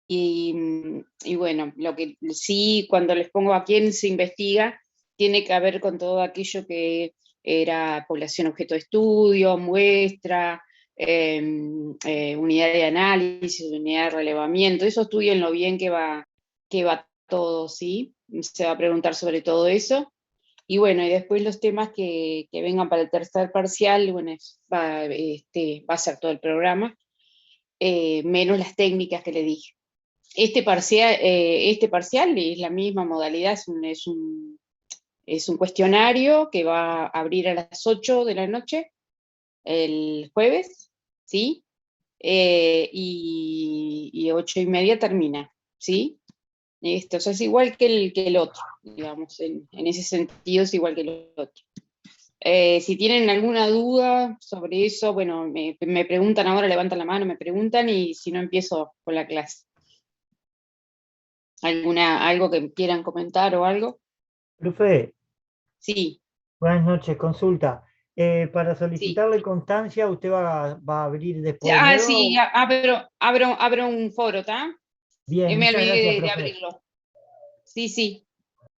Y bueno, lo que sí, cuando les pongo a quién se investiga, tiene que ver con todo aquello que era población objeto de estudio, muestra, unidad de análisis, unidad de relevamiento. Eso estudienlo bien que va todo, ¿sí? Se va a preguntar sobre todo eso. Y bueno, y después los temas que vengan para el tercer parcial, bueno, va a ser todo el programa, menos las técnicas que le dije. Este parcial es la misma modalidad, es un cuestionario que va a abrir a las 8 de la noche, el jueves, ¿sí? Y 8:30 termina, ¿sí? Esto, o sea, es igual que el otro, digamos, en ese sentido es igual que el otro. Si tienen alguna duda sobre eso, bueno, me preguntan ahora, levantan la mano, me preguntan y si no empiezo con la clase. ¿Algo que quieran comentar o algo? Profe, Sí, buenas noches, consulta. Para sí. solicitarle constancia, ¿usted va a abrir después de Sí, nuevo? abro un foro, ¿está? Bien, Me muchas olvidé gracias, de profe. abrirlo. Sí, sí.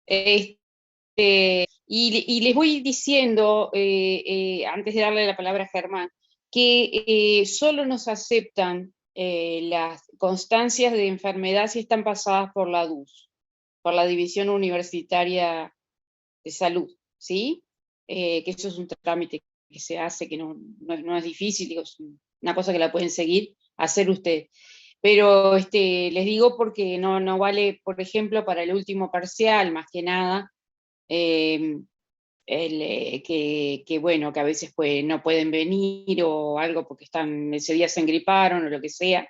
Este, y les voy diciendo, antes de darle la palabra a Germán, que solo nos aceptan las constancias de enfermedad si están pasadas por la DUS, por la División Universitaria de Salud, ¿sí? Que eso es un trámite que se hace, que no es difícil, digo, es una cosa que la pueden seguir, hacer ustedes. Pero les digo porque no vale, por ejemplo, para el último parcial, más que nada, eh, bueno, que a veces no pueden venir o algo porque ese día se engriparon o lo que sea.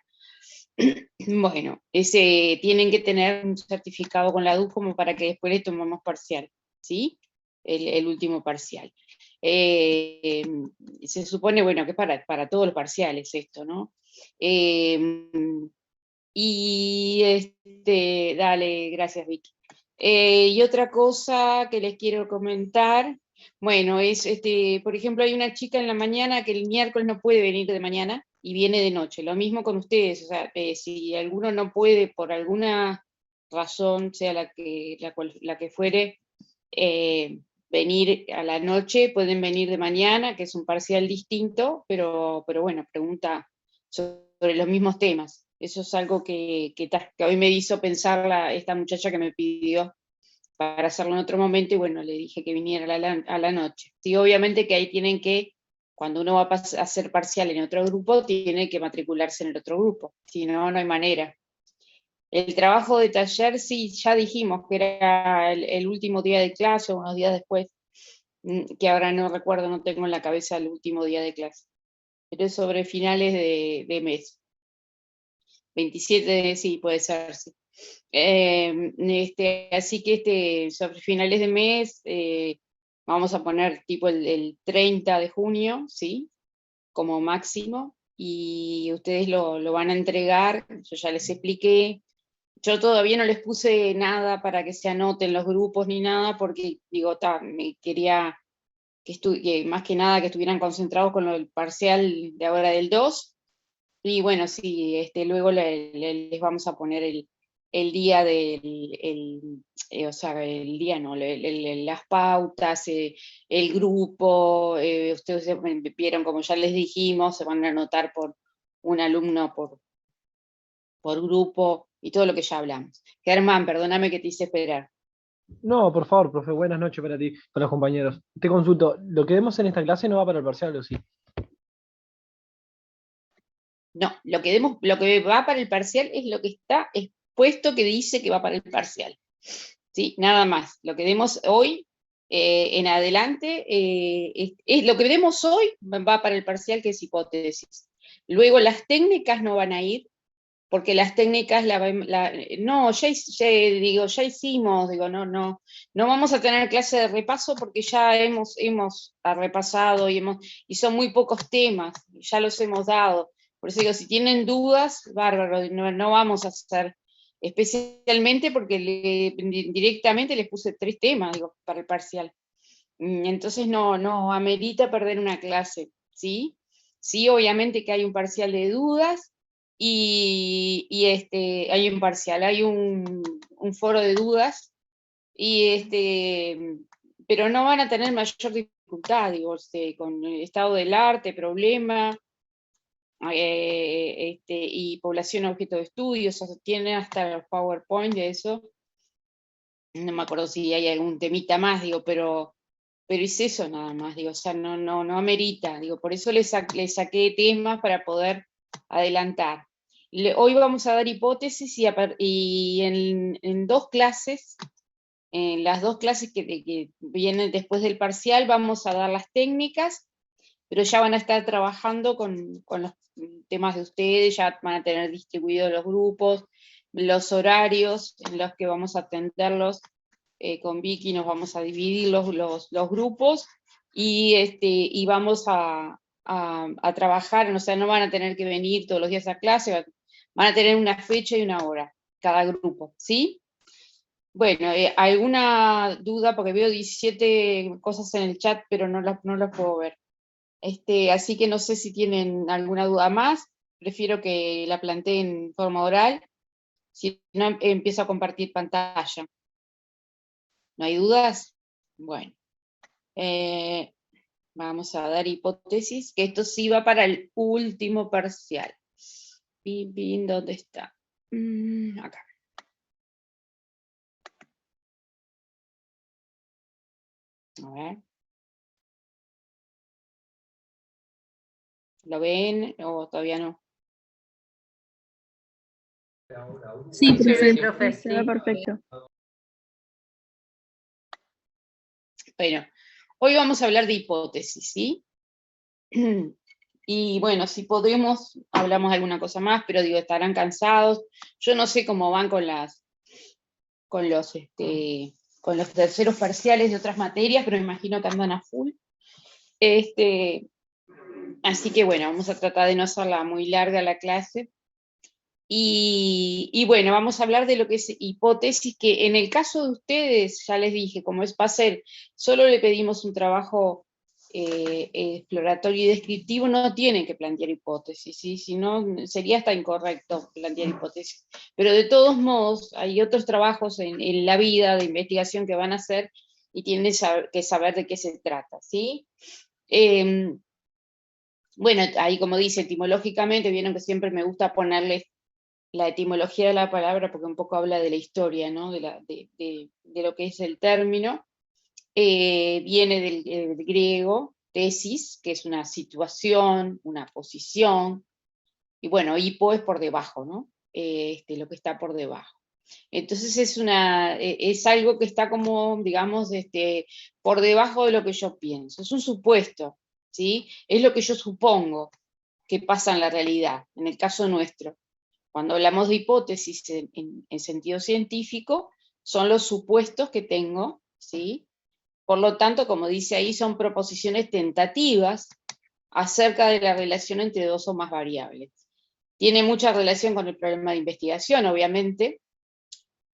Bueno, tienen que tener un certificado con la DUC como para que después le tomemos parcial, ¿sí? El último parcial. Eh, Se supone, bueno, que es para todos los parciales esto, ¿no? Eh, Dale, gracias, Vicky. Y otra cosa que les quiero comentar, bueno, por ejemplo, hay una chica en la mañana que el miércoles no puede venir de mañana y viene de noche. Lo mismo con ustedes, o sea, si alguno no puede por alguna razón, sea la que fuere, venir a la noche, pueden venir de mañana, que es un parcial distinto, pero bueno, pregunta sobre los mismos temas. Eso es algo que hoy me hizo pensar esta muchacha que me pidió para hacerlo en otro momento y bueno, le dije que viniera a la noche. Sí, obviamente que ahí cuando uno va a hacer parcial en otro grupo, tiene que matricularse en el otro grupo, si no, no hay manera. El trabajo de taller, sí, ya dijimos que era el último día de clase o unos días después, que ahora no recuerdo, no tengo en la cabeza el último día de clase, pero es sobre finales de mes. 27, sí, puede ser, sí. Así que sobre finales de mes, vamos a poner tipo el 30 de junio, ¿sí? Como máximo, y ustedes lo van a entregar, yo ya les expliqué. Yo todavía no les puse nada para que se anoten los grupos ni nada, porque digo, me quería que más que nada que estuvieran concentrados con el parcial de ahora del 2. Y bueno, sí, luego les vamos a poner el día o sea, el día no, las pautas, el grupo, ustedes vieron, como ya les dijimos, se van a anotar por un alumno por grupo y todo lo que ya hablamos. Germán, perdóname que te hice esperar. No, por favor, profe, buenas noches para ti, para los compañeros. Te consulto, ¿lo que vemos en esta clase no va para el parcial o sí? No, lo que va para el parcial es lo que está expuesto que dice que va para el parcial. ¿Sí? Nada más. Lo que demos hoy en adelante, lo que demos hoy va para el parcial, que es hipótesis. Luego las técnicas no van a ir, porque las técnicas no, digo, ya hicimos, digo, no vamos a tener clase de repaso porque ya hemos repasado y son muy pocos temas, ya los hemos dado. Por eso digo, si tienen dudas, bárbaro, no vamos a hacer, especialmente porque directamente les puse 3 temas, digo, para el parcial. Entonces no amerita perder una clase, ¿sí? Sí, obviamente que hay un parcial de dudas, hay un parcial, hay un foro de dudas, pero no van a tener mayor dificultad, digo, con el estado del arte, problema, y población objeto de estudio, o sea, tiene hasta los PowerPoint de eso. No me acuerdo si hay algún temita más, digo, pero es eso nada más, digo, o sea, no amerita, digo, por eso le saqué temas para poder adelantar. Hoy vamos a dar hipótesis y en 2 clases, en las 2 clases que vienen después del parcial, vamos a dar las técnicas, pero ya van a estar trabajando con los temas de ustedes, ya van a tener distribuidos los grupos, los horarios en los que vamos a atenderlos. Con Vicky nos vamos a dividir los grupos y vamos a trabajar, o sea, no van a tener que venir todos los días a clase, van a tener una fecha y una hora cada grupo, ¿sí? Bueno, ¿alguna duda? Porque veo 17 cosas en el chat, pero no las puedo ver. Así que no sé si tienen alguna duda más, prefiero que la plantee en forma oral, si no empiezo a compartir pantalla. ¿No hay dudas? Bueno, vamos a dar hipótesis, que esto sí va para el último parcial. ¿Dónde está? Acá. A ver. ¿Lo ven o todavía no? Sí, profe, Sí, profe, se ve sí. perfecto. Bueno, hoy vamos a hablar de hipótesis, ¿sí? Y bueno, si podemos, hablamos de alguna cosa más, pero digo, estarán cansados. Yo no sé cómo van con los terceros parciales de otras materias, pero me imagino que andan a full. Así que bueno, vamos a tratar de no hacerla muy larga la clase. Y bueno, vamos a hablar de lo que es hipótesis, que en el caso de ustedes, ya les dije, como va a ser, solo le pedimos un trabajo exploratorio y descriptivo, no tienen que plantear hipótesis, ¿sí? Si no, sería hasta incorrecto plantear hipótesis. Pero de todos modos, hay otros trabajos en la vida de investigación que van a hacer y tienen que saber de qué se trata, ¿sí? Bueno, ahí como dice, etimológicamente, vieron que siempre me gusta ponerles la etimología de la palabra, porque un poco habla de la historia, ¿no? de lo que es el término. Viene del griego, tesis, que es una situación, una posición, y bueno, hipo es por debajo, ¿no? Lo que está por debajo. Entonces es algo que está como, digamos, por debajo de lo que yo pienso. Es un supuesto, ¿sí? Es lo que yo supongo que pasa en la realidad, en el caso nuestro. Cuando hablamos de hipótesis en sentido científico, son los supuestos que tengo, ¿sí? Por lo tanto, como dice ahí, son proposiciones tentativas acerca de la relación entre 2 o más variables. Tiene mucha relación con el problema de investigación, obviamente.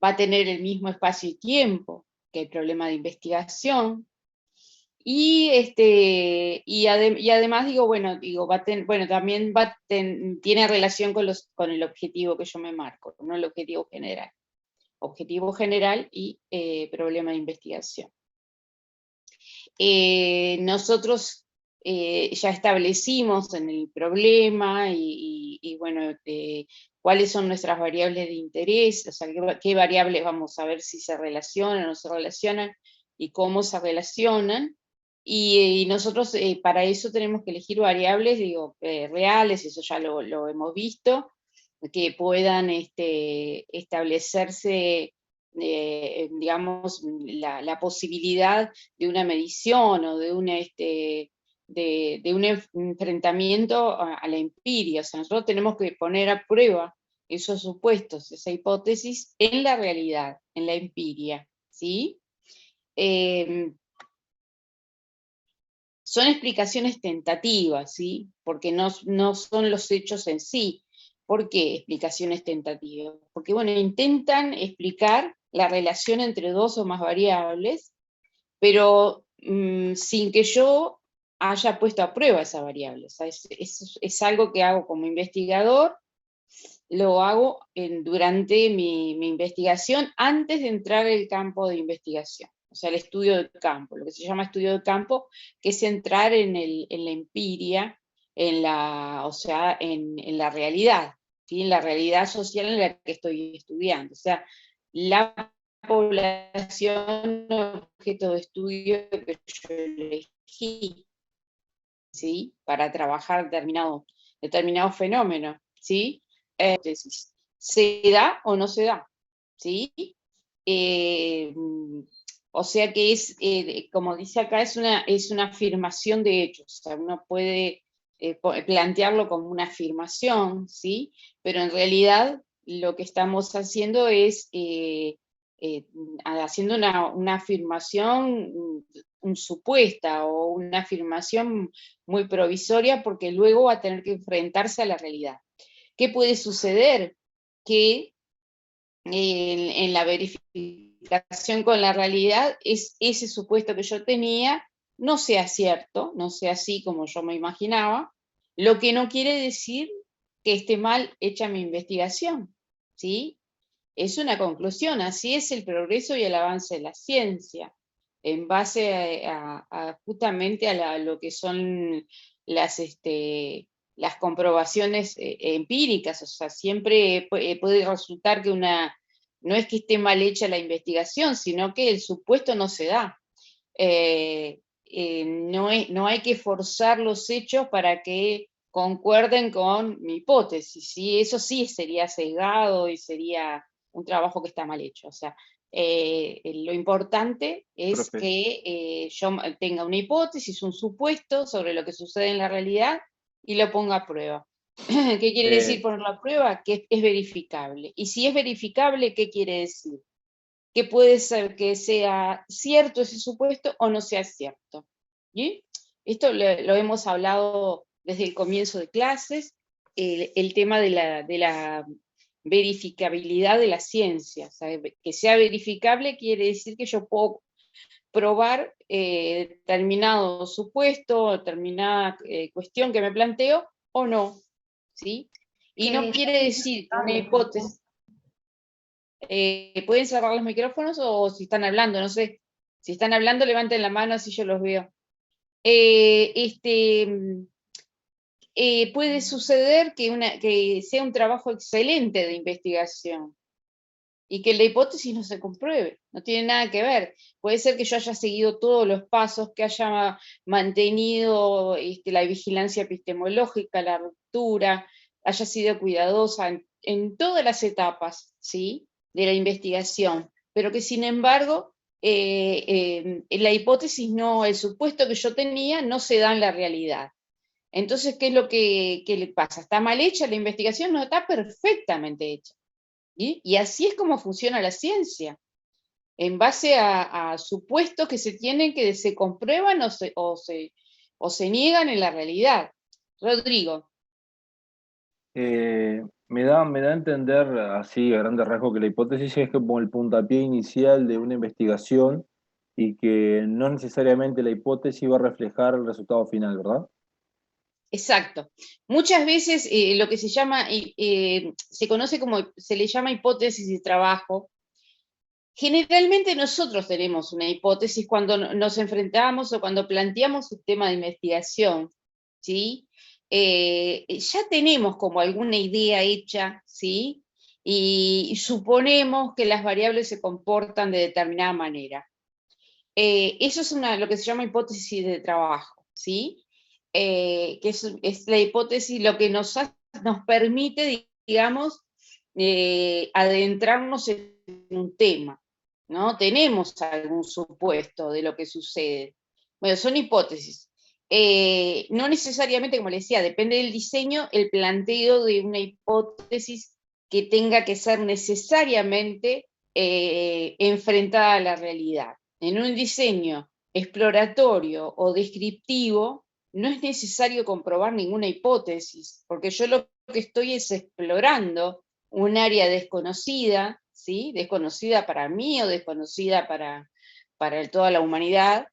Va a tener el mismo espacio y tiempo que el problema de investigación. Y además digo, también tiene relación con el objetivo que yo me marco, ¿no? El objetivo general. Objetivo general y problema de investigación. Nosotros ya establecimos en el problema y bueno, cuáles son nuestras variables de interés, o sea, qué variables vamos a ver si se relacionan o no se relacionan y cómo se relacionan. Y nosotros para eso tenemos que elegir variables, digo, reales, eso ya lo hemos visto, que puedan establecerse, digamos, la posibilidad de una medición o de un enfrentamiento a la empiria. O sea, nosotros tenemos que poner a prueba esos supuestos, esa hipótesis, en la realidad, en la empiria, ¿sí? Son explicaciones tentativas, ¿sí? Porque no son los hechos en sí. ¿Por qué explicaciones tentativas? Porque, bueno, intentan explicar la relación entre 2 o más variables, pero sin que yo haya puesto a prueba esa variable. O sea, es algo que hago como investigador, lo hago durante mi investigación, antes de entrar al campo de investigación. O sea, el estudio de campo, lo que se llama estudio de campo, que es entrar en la empiria, o sea, en la realidad, ¿sí? En la realidad social en la que estoy estudiando. O sea, la población objeto de estudio que yo elegí, ¿sí? Para trabajar determinado fenómeno, ¿sí? ¿Se da o no se da? ¿Sí? O sea que es, como dice acá, es una afirmación de hechos. O sea, uno puede plantearlo como una afirmación, ¿sí? Pero en realidad lo que estamos haciendo es haciendo una afirmación supuesta, o una afirmación muy provisoria, porque luego va a tener que enfrentarse a la realidad. ¿Qué puede suceder? Que en la verificación con la realidad, ese supuesto que yo tenía no sea cierto, no sea así como yo me imaginaba, lo que no quiere decir que esté mal hecha mi investigación, ¿sí? Es una conclusión, así es el progreso y el avance de la ciencia, en base justamente a lo que son las comprobaciones empíricas. O sea, siempre puede resultar que no es que esté mal hecha la investigación, sino que el supuesto no se da. No hay que forzar los hechos para que concuerden con mi hipótesis, ¿sí? Eso sí sería sesgado y sería un trabajo que está mal hecho. O sea, lo importante es Profe. que yo tenga una hipótesis, un supuesto sobre lo que sucede en la realidad y lo ponga a prueba. ¿Qué quiere decir ponerlo a prueba? Que es verificable. Y si es verificable, ¿qué quiere decir? Que puede ser que sea cierto ese supuesto o no sea cierto. ¿Sí? Esto lo hemos hablado desde el comienzo de clases, el tema de la verificabilidad de la ciencia. O sea, que sea verificable quiere decir que yo puedo probar determinado supuesto, determinada cuestión que me planteo o no, ¿sí? Y no quiere decir que una hipótesis... ¿pueden cerrar los micrófonos o si están hablando? No sé. Si están hablando, levanten la mano así yo los veo. Puede suceder que sea un trabajo excelente de investigación y que la hipótesis no se compruebe, no tiene nada que ver. Puede ser que yo haya seguido todos los pasos, que haya mantenido la vigilancia epistemológica, la ruptura, haya sido cuidadosa en todas las etapas, ¿sí?, de la investigación, pero que sin embargo la hipótesis el supuesto que yo tenía no se da en la realidad. Entonces, ¿qué es lo que le pasa? ¿Está mal hecha la investigación? No, está perfectamente hecha. Y así es como funciona la ciencia, en base a supuestos que se tienen, que se comprueban o se niegan en la realidad. Rodrigo. Me da a entender así a grandes rasgos que la hipótesis es como el puntapié inicial de una investigación y que no necesariamente la hipótesis va a reflejar el resultado final, ¿verdad? Exacto. Muchas veces lo que se conoce como, se le llama hipótesis de trabajo. Generalmente nosotros tenemos una hipótesis cuando nos enfrentamos o cuando planteamos un tema de investigación, ¿sí? Ya tenemos como alguna idea hecha, ¿sí? Y suponemos que las variables se comportan de determinada manera. Eso es lo que se llama hipótesis de trabajo, ¿sí? Que es la hipótesis, lo que nos permite, digamos, adentrarnos en un tema, ¿no? Tenemos algún supuesto de lo que sucede. Bueno, son hipótesis. No necesariamente, como les decía, depende del diseño, el planteo de una hipótesis que tenga que ser necesariamente enfrentada a la realidad. En un diseño exploratorio o descriptivo, no es necesario comprobar ninguna hipótesis, porque yo lo que estoy es explorando un área desconocida, ¿sí? Desconocida para mí o desconocida para toda la humanidad,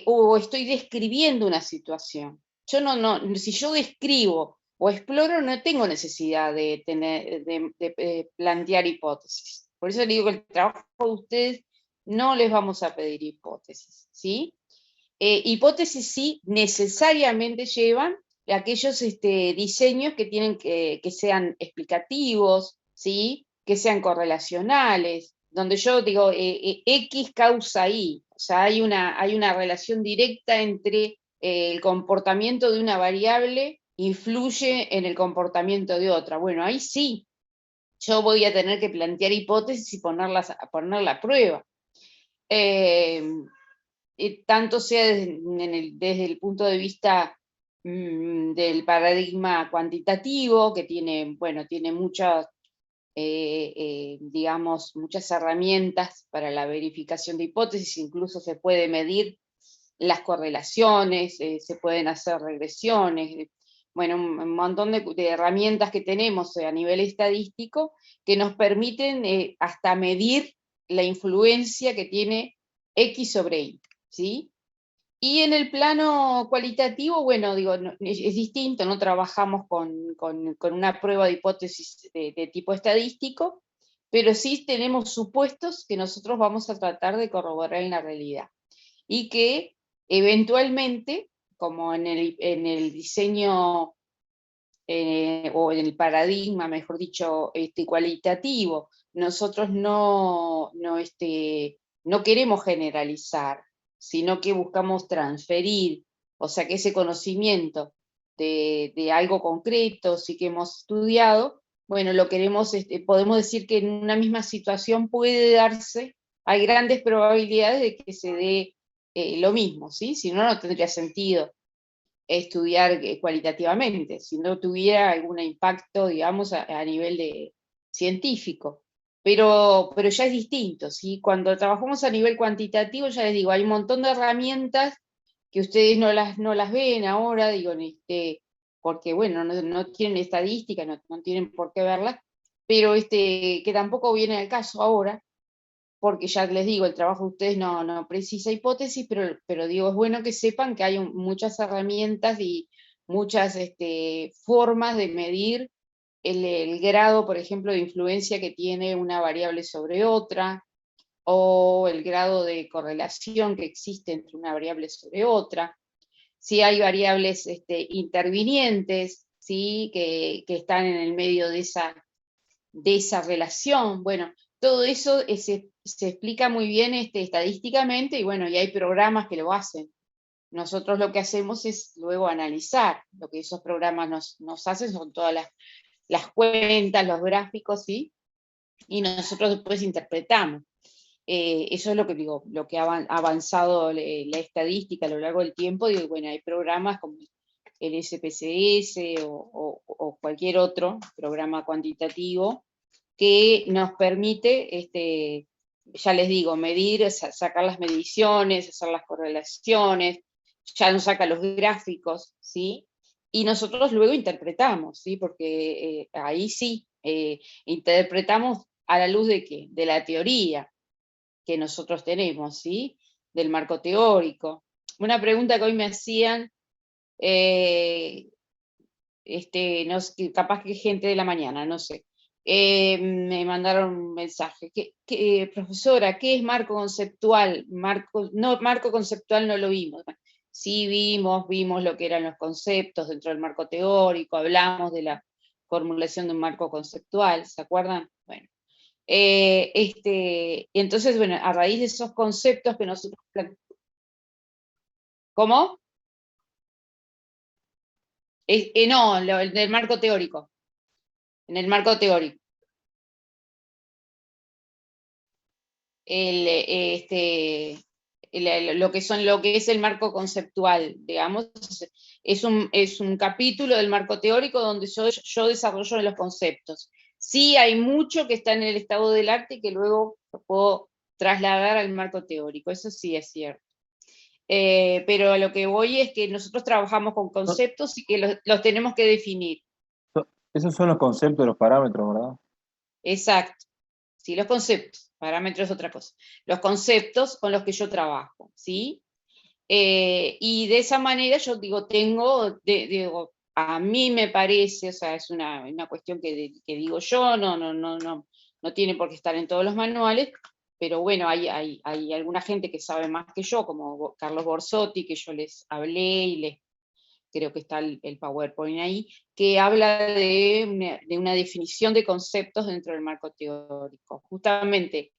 o estoy describiendo una situación. Si yo describo o exploro, no tengo necesidad de plantear hipótesis. Por eso le digo que el trabajo de ustedes no les vamos a pedir hipótesis, ¿sí? Hipótesis sí necesariamente llevan aquellos diseños que tienen que sean explicativos, ¿sí? Que sean correlacionales, donde yo digo X causa Y, o sea, hay una relación directa entre el comportamiento de una variable influye en el comportamiento de otra. Bueno, ahí sí, yo voy a tener que plantear hipótesis y ponerla a prueba. Tanto sea desde el punto de vista del paradigma cuantitativo, que tiene, bueno, tiene muchas, digamos, muchas herramientas para la verificación de hipótesis, incluso se puede medir las correlaciones, se pueden hacer regresiones, bueno, un montón de herramientas que tenemos a nivel estadístico que nos permiten hasta medir la influencia que tiene X sobre Y, ¿sí? Y en el plano cualitativo, bueno, digo, es distinto, no trabajamos con una prueba de hipótesis de tipo estadístico, pero sí tenemos supuestos que nosotros vamos a tratar de corroborar en la realidad. Y que eventualmente, como en el diseño o en el paradigma, mejor dicho, cualitativo, nosotros no queremos generalizar, sino que buscamos transferir, o sea que ese conocimiento de algo concreto, sí que hemos estudiado, bueno, lo queremos, podemos decir que en una misma situación puede darse, hay grandes probabilidades de que se dé lo mismo, ¿sí? Si no, no tendría sentido estudiar cualitativamente, si no tuviera algún impacto, digamos, a nivel científico. Pero ya es distinto, ¿sí? Cuando trabajamos a nivel cuantitativo, ya les digo, hay un montón de herramientas que ustedes no las ven ahora, digo, porque, bueno, no tienen estadística, no tienen por qué verlas, pero que tampoco viene al caso ahora, porque ya les digo, el trabajo de ustedes no precisa hipótesis, pero digo, es bueno que sepan que hay muchas herramientas y muchas formas de medir el grado, por ejemplo, de influencia que tiene una variable sobre otra, o el grado de correlación que existe entre una variable sobre otra, si hay variables intervinientes, ¿sí? que están en el medio de esa relación. Bueno, todo eso se explica muy bien estadísticamente, y bueno, y hay programas que lo hacen. Nosotros lo que hacemos es luego analizar. Lo que esos programas nos hacen son todas las cuentas, los gráficos, ¿sí? Y nosotros después interpretamos. Eso es lo que digo, lo que ha avanzado la estadística a lo largo del tiempo. Digo, bueno, hay programas como el SPSS o cualquier otro programa cuantitativo que nos permite, ya les digo, medir, sacar las mediciones, hacer las correlaciones, ya nos saca los gráficos, ¿sí? Y nosotros luego interpretamos, ¿sí? Porque ahí sí, interpretamos a la luz de ¿qué? De la teoría que nosotros tenemos, ¿sí? Del marco teórico. Una pregunta que hoy me hacían, no sé, capaz que gente de la mañana, no sé. Me mandaron un mensaje. Profesora, ¿qué es marco conceptual? Marco conceptual no lo vimos. Sí vimos lo que eran los conceptos dentro del marco teórico, hablamos de la formulación de un marco conceptual, ¿se acuerdan? Bueno. Entonces, bueno, a raíz de esos conceptos que nosotros... ¿Cómo? No, del marco teórico. En el marco teórico. Lo que es el marco conceptual, digamos, es un capítulo del marco teórico donde yo desarrollo los conceptos. Sí hay mucho que está en el estado del arte y que luego lo puedo trasladar al marco teórico, eso sí es cierto. Pero a lo que voy es que nosotros trabajamos con conceptos y que los tenemos que definir. Esos son los conceptos, los parámetros, ¿verdad? Exacto. Sí, los conceptos, parámetros es otra cosa. Los conceptos con los que yo trabajo, ¿sí? Y de esa manera yo digo, a mí me parece, o sea, es una cuestión que digo yo, no tiene por qué estar en todos los manuales, pero bueno, hay alguna gente que sabe más que yo, como Carlos Borsotti, que yo les hablé y creo que está el PowerPoint ahí, que habla de una definición de conceptos dentro del marco teórico. Justamente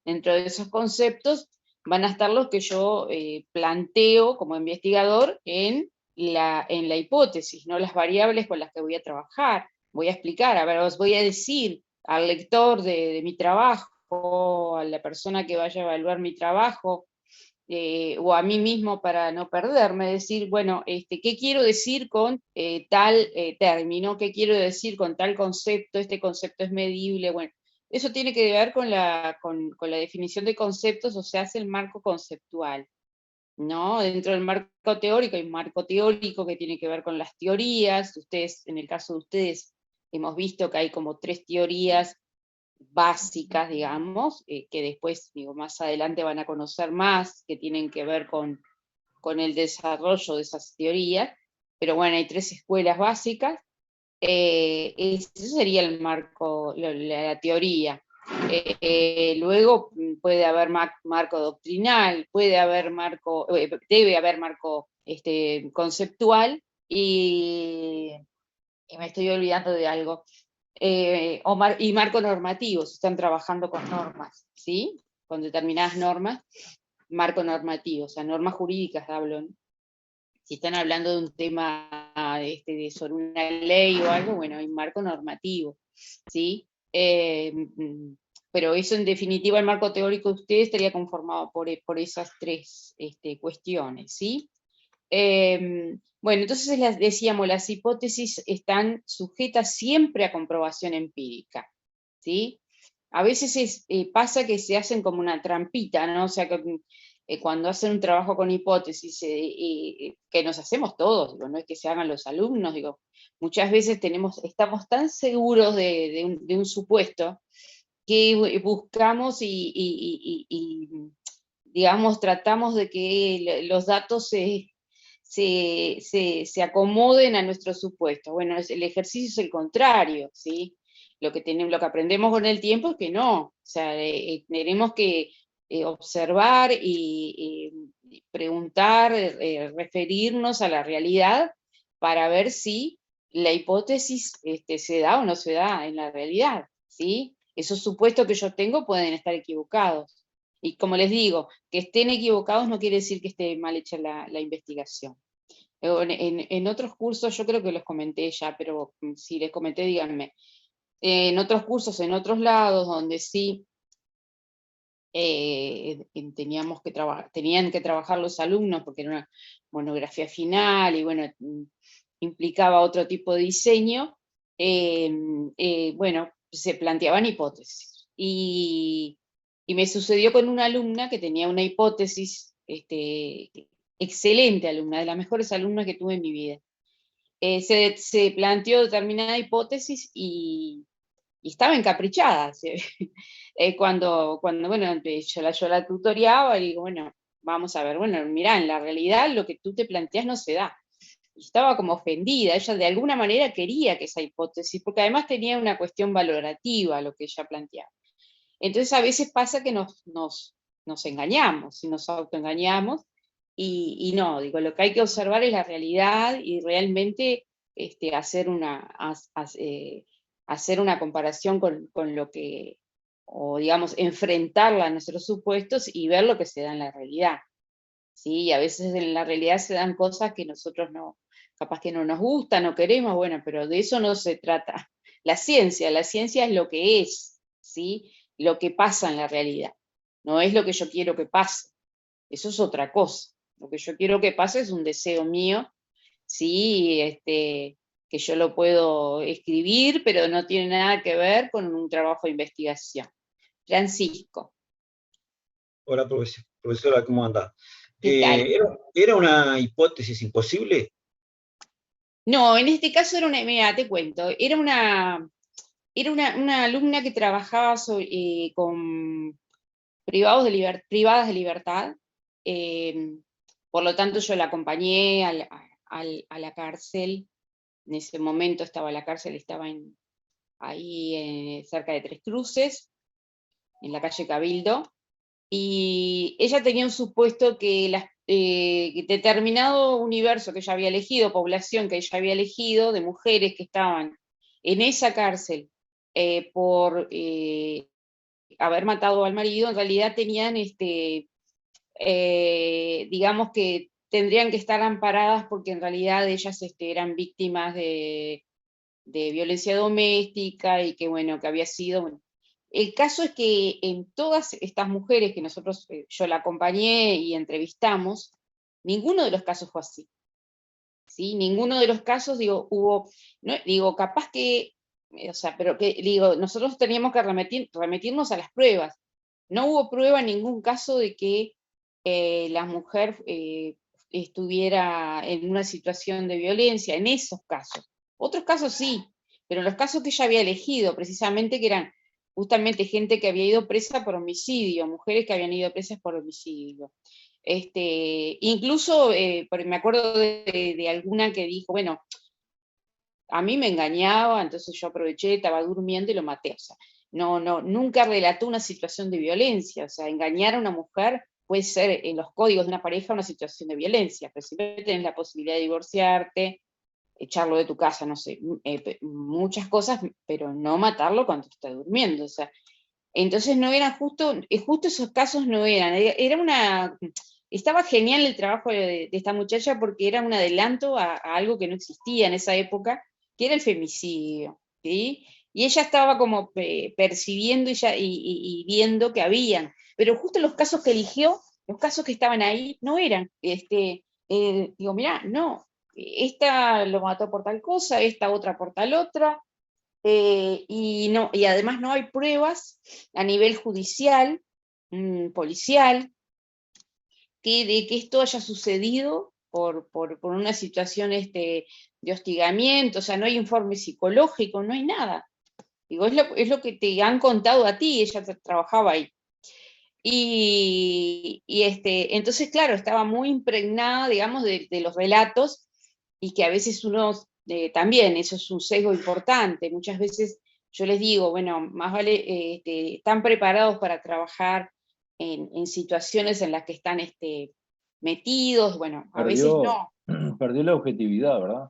dentro de esos conceptos van a estar los que yo planteo como investigador en la hipótesis, ¿no? Las variables con las que voy a trabajar. Voy a explicar, a ver, os voy a decir al lector de mi trabajo, a la persona que vaya a evaluar mi trabajo, o a mí mismo para no perderme, decir, bueno, ¿qué quiero decir con tal término? ¿Qué quiero decir con tal concepto? Este concepto es medible, bueno. Eso tiene que ver con la definición de conceptos, o sea, hace el marco conceptual, ¿no? Dentro del marco teórico hay un marco teórico que tiene que ver con las teorías. Ustedes, en el caso de ustedes, hemos visto que hay como 3 teorías básicas, digamos, que después, digo, más adelante van a conocer más, que tienen que ver con el desarrollo de esas teorías, pero bueno, hay 3 escuelas básicas. Eso sería el marco, la teoría. Luego puede haber marco doctrinal, puede haber marco, debe haber marco conceptual, y me estoy olvidando de algo. Y marco normativo, si están trabajando con normas, ¿sí? Con determinadas normas, marco normativo, o sea, normas jurídicas hablo, ¿no? Si están hablando de un tema sobre una ley o algo, bueno, hay marco normativo, ¿sí? Pero eso en definitiva, el marco teórico de ustedes estaría conformado por esas 3 cuestiones, ¿sí? Bueno, entonces decíamos, las hipótesis están sujetas siempre a comprobación empírica, ¿sí? A veces pasa que se hacen como una trampita, ¿no? O sea, que cuando hacen un trabajo con hipótesis, que nos hacemos todos, digo, no es que se hagan los alumnos, digo, muchas veces estamos tan seguros de un supuesto que buscamos y, digamos, tratamos de que los datos se acomoden a nuestro supuesto. Bueno, el ejercicio es el contrario, ¿sí? Lo que aprendemos con el tiempo es que no, o sea, tenemos que observar y preguntar, referirnos a la realidad para ver si la hipótesis se da o no se da en la realidad, ¿sí? Esos supuestos que yo tengo pueden estar equivocados. Y como les digo, que estén equivocados no quiere decir que esté mal hecha la investigación. En otros cursos, yo creo que los comenté ya, pero si les comenté, díganme. En otros cursos, en otros lados, donde sí tenían que trabajar los alumnos, porque era una monografía final, y bueno, implicaba otro tipo de diseño, bueno, se planteaban hipótesis. Y me sucedió con una alumna que tenía una hipótesis, excelente alumna, de las mejores alumnas que tuve en mi vida. Se planteó determinada hipótesis y estaba encaprichada. Cuando bueno, yo la tutoriaba, y digo, bueno, vamos a ver, bueno, mirá, en la realidad lo que tú te planteas no se da. Y estaba como ofendida, ella de alguna manera quería que esa hipótesis, porque además tenía una cuestión valorativa lo que ella planteaba. Entonces a veces pasa que nos engañamos, y nos autoengañamos, y no, digo, lo que hay que observar es la realidad y realmente hacer una comparación con lo que, o digamos, enfrentarla a nuestros supuestos y ver lo que se da en la realidad. ¿Sí? Y a veces en la realidad se dan cosas que nosotros no, capaz que no nos gustan, no queremos, bueno, pero de eso no se trata. La ciencia es lo que es, ¿sí? Lo que pasa en la realidad. No es lo que yo quiero que pase. Eso es otra cosa. Lo que yo quiero que pase es un deseo mío, ¿sí? Que yo lo puedo escribir, pero no tiene nada que ver con un trabajo de investigación. Francisco. Hola, profesora, ¿cómo anda? ¿Qué tal? ¿Era una hipótesis imposible? No, en este caso mira, te cuento, era una alumna que trabajaba con privadas de libertad, por lo tanto yo la acompañé a la cárcel, en ese momento estaba la cárcel, estaba ahí cerca de Tres Cruces, en la calle Cabildo, y ella tenía un supuesto que determinado universo que ella había elegido, población que ella había elegido, de mujeres que estaban en esa cárcel por haber matado al marido, en realidad tenían, digamos que tendrían que estar amparadas porque en realidad ellas eran víctimas de violencia doméstica y que bueno, que había sido... Bueno. El caso es que en todas estas mujeres que nosotros, yo la acompañé y entrevistamos, ninguno de los casos fue así. ¿Sí? Ninguno de los casos, digo, hubo, no, digo, capaz que, o sea, pero que, digo, nosotros teníamos que remitirnos a las pruebas. No hubo prueba en ningún caso de que la mujer estuviera en una situación de violencia, en esos casos. Otros casos sí, pero en los casos que ella había elegido, precisamente que eran justamente gente que había ido presa por homicidio, mujeres que habían ido presas por homicidio. Incluso, me acuerdo de alguna que dijo, bueno, a mí me engañaba, entonces yo aproveché, estaba durmiendo y lo maté. O sea, nunca relató una situación de violencia. O sea, engañar a una mujer puede ser en los códigos de una pareja una situación de violencia, pero si tenés la posibilidad de divorciarte, echarlo de tu casa, no sé, muchas cosas, pero no matarlo cuando está durmiendo. O sea, entonces no eran justo esos casos no eran, estaba genial el trabajo de esta muchacha porque era un adelanto a algo que no existía en esa época, que era el femicidio, ¿sí? Y ella estaba como percibiendo y viendo que habían, pero justo los casos que eligió, los casos que estaban ahí, no eran, digo, mirá, no, esta lo mató por tal cosa, esta otra por tal otra, y además no hay pruebas a nivel judicial, policial, de que esto haya sucedido por una situación de hostigamiento, o sea, no hay informe psicológico, no hay nada. Digo, es lo que te han contado a ti, ella trabajaba ahí. Entonces, claro, estaba muy impregnada, digamos, de los relatos, y que a veces uno, también, eso es un sesgo importante, muchas veces yo les digo, bueno, más vale, están preparados para trabajar en situaciones en las que están metidos, bueno, a veces no. Perdió la objetividad, ¿verdad?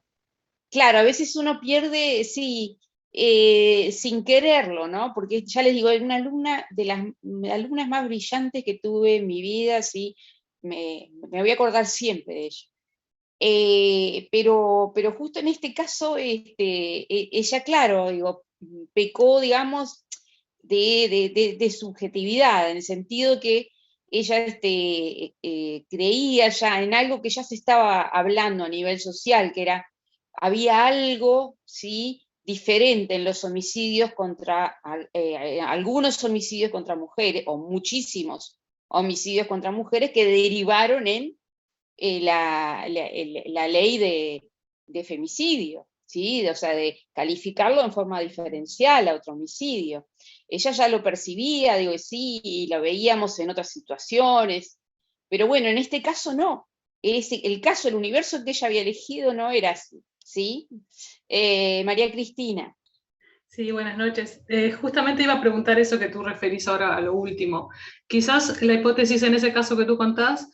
Claro, a veces uno pierde, sí, sin quererlo, ¿no? Porque ya les digo, es una alumna de las alumnas más brillantes que tuve en mi vida, sí, me voy a acordar siempre de ella. Pero justo en este caso, ella, claro, digo, pecó, digamos, de subjetividad, en el sentido que ella creía ya en algo que ya se estaba hablando a nivel social, que era, había algo, ¿sí?, diferente en los homicidios algunos homicidios contra mujeres, o muchísimos homicidios contra mujeres que derivaron en la ley de femicidio, ¿sí? O sea, de calificarlo en forma diferencial a otro homicidio. Ella ya lo percibía, digo, sí, y lo veíamos en otras situaciones, pero bueno, en este caso no. El caso, el universo que ella había elegido no era así, ¿sí? María Cristina. Sí, buenas noches. Justamente iba a preguntar eso que tú referís ahora a lo último. Quizás la hipótesis en ese caso que tú contás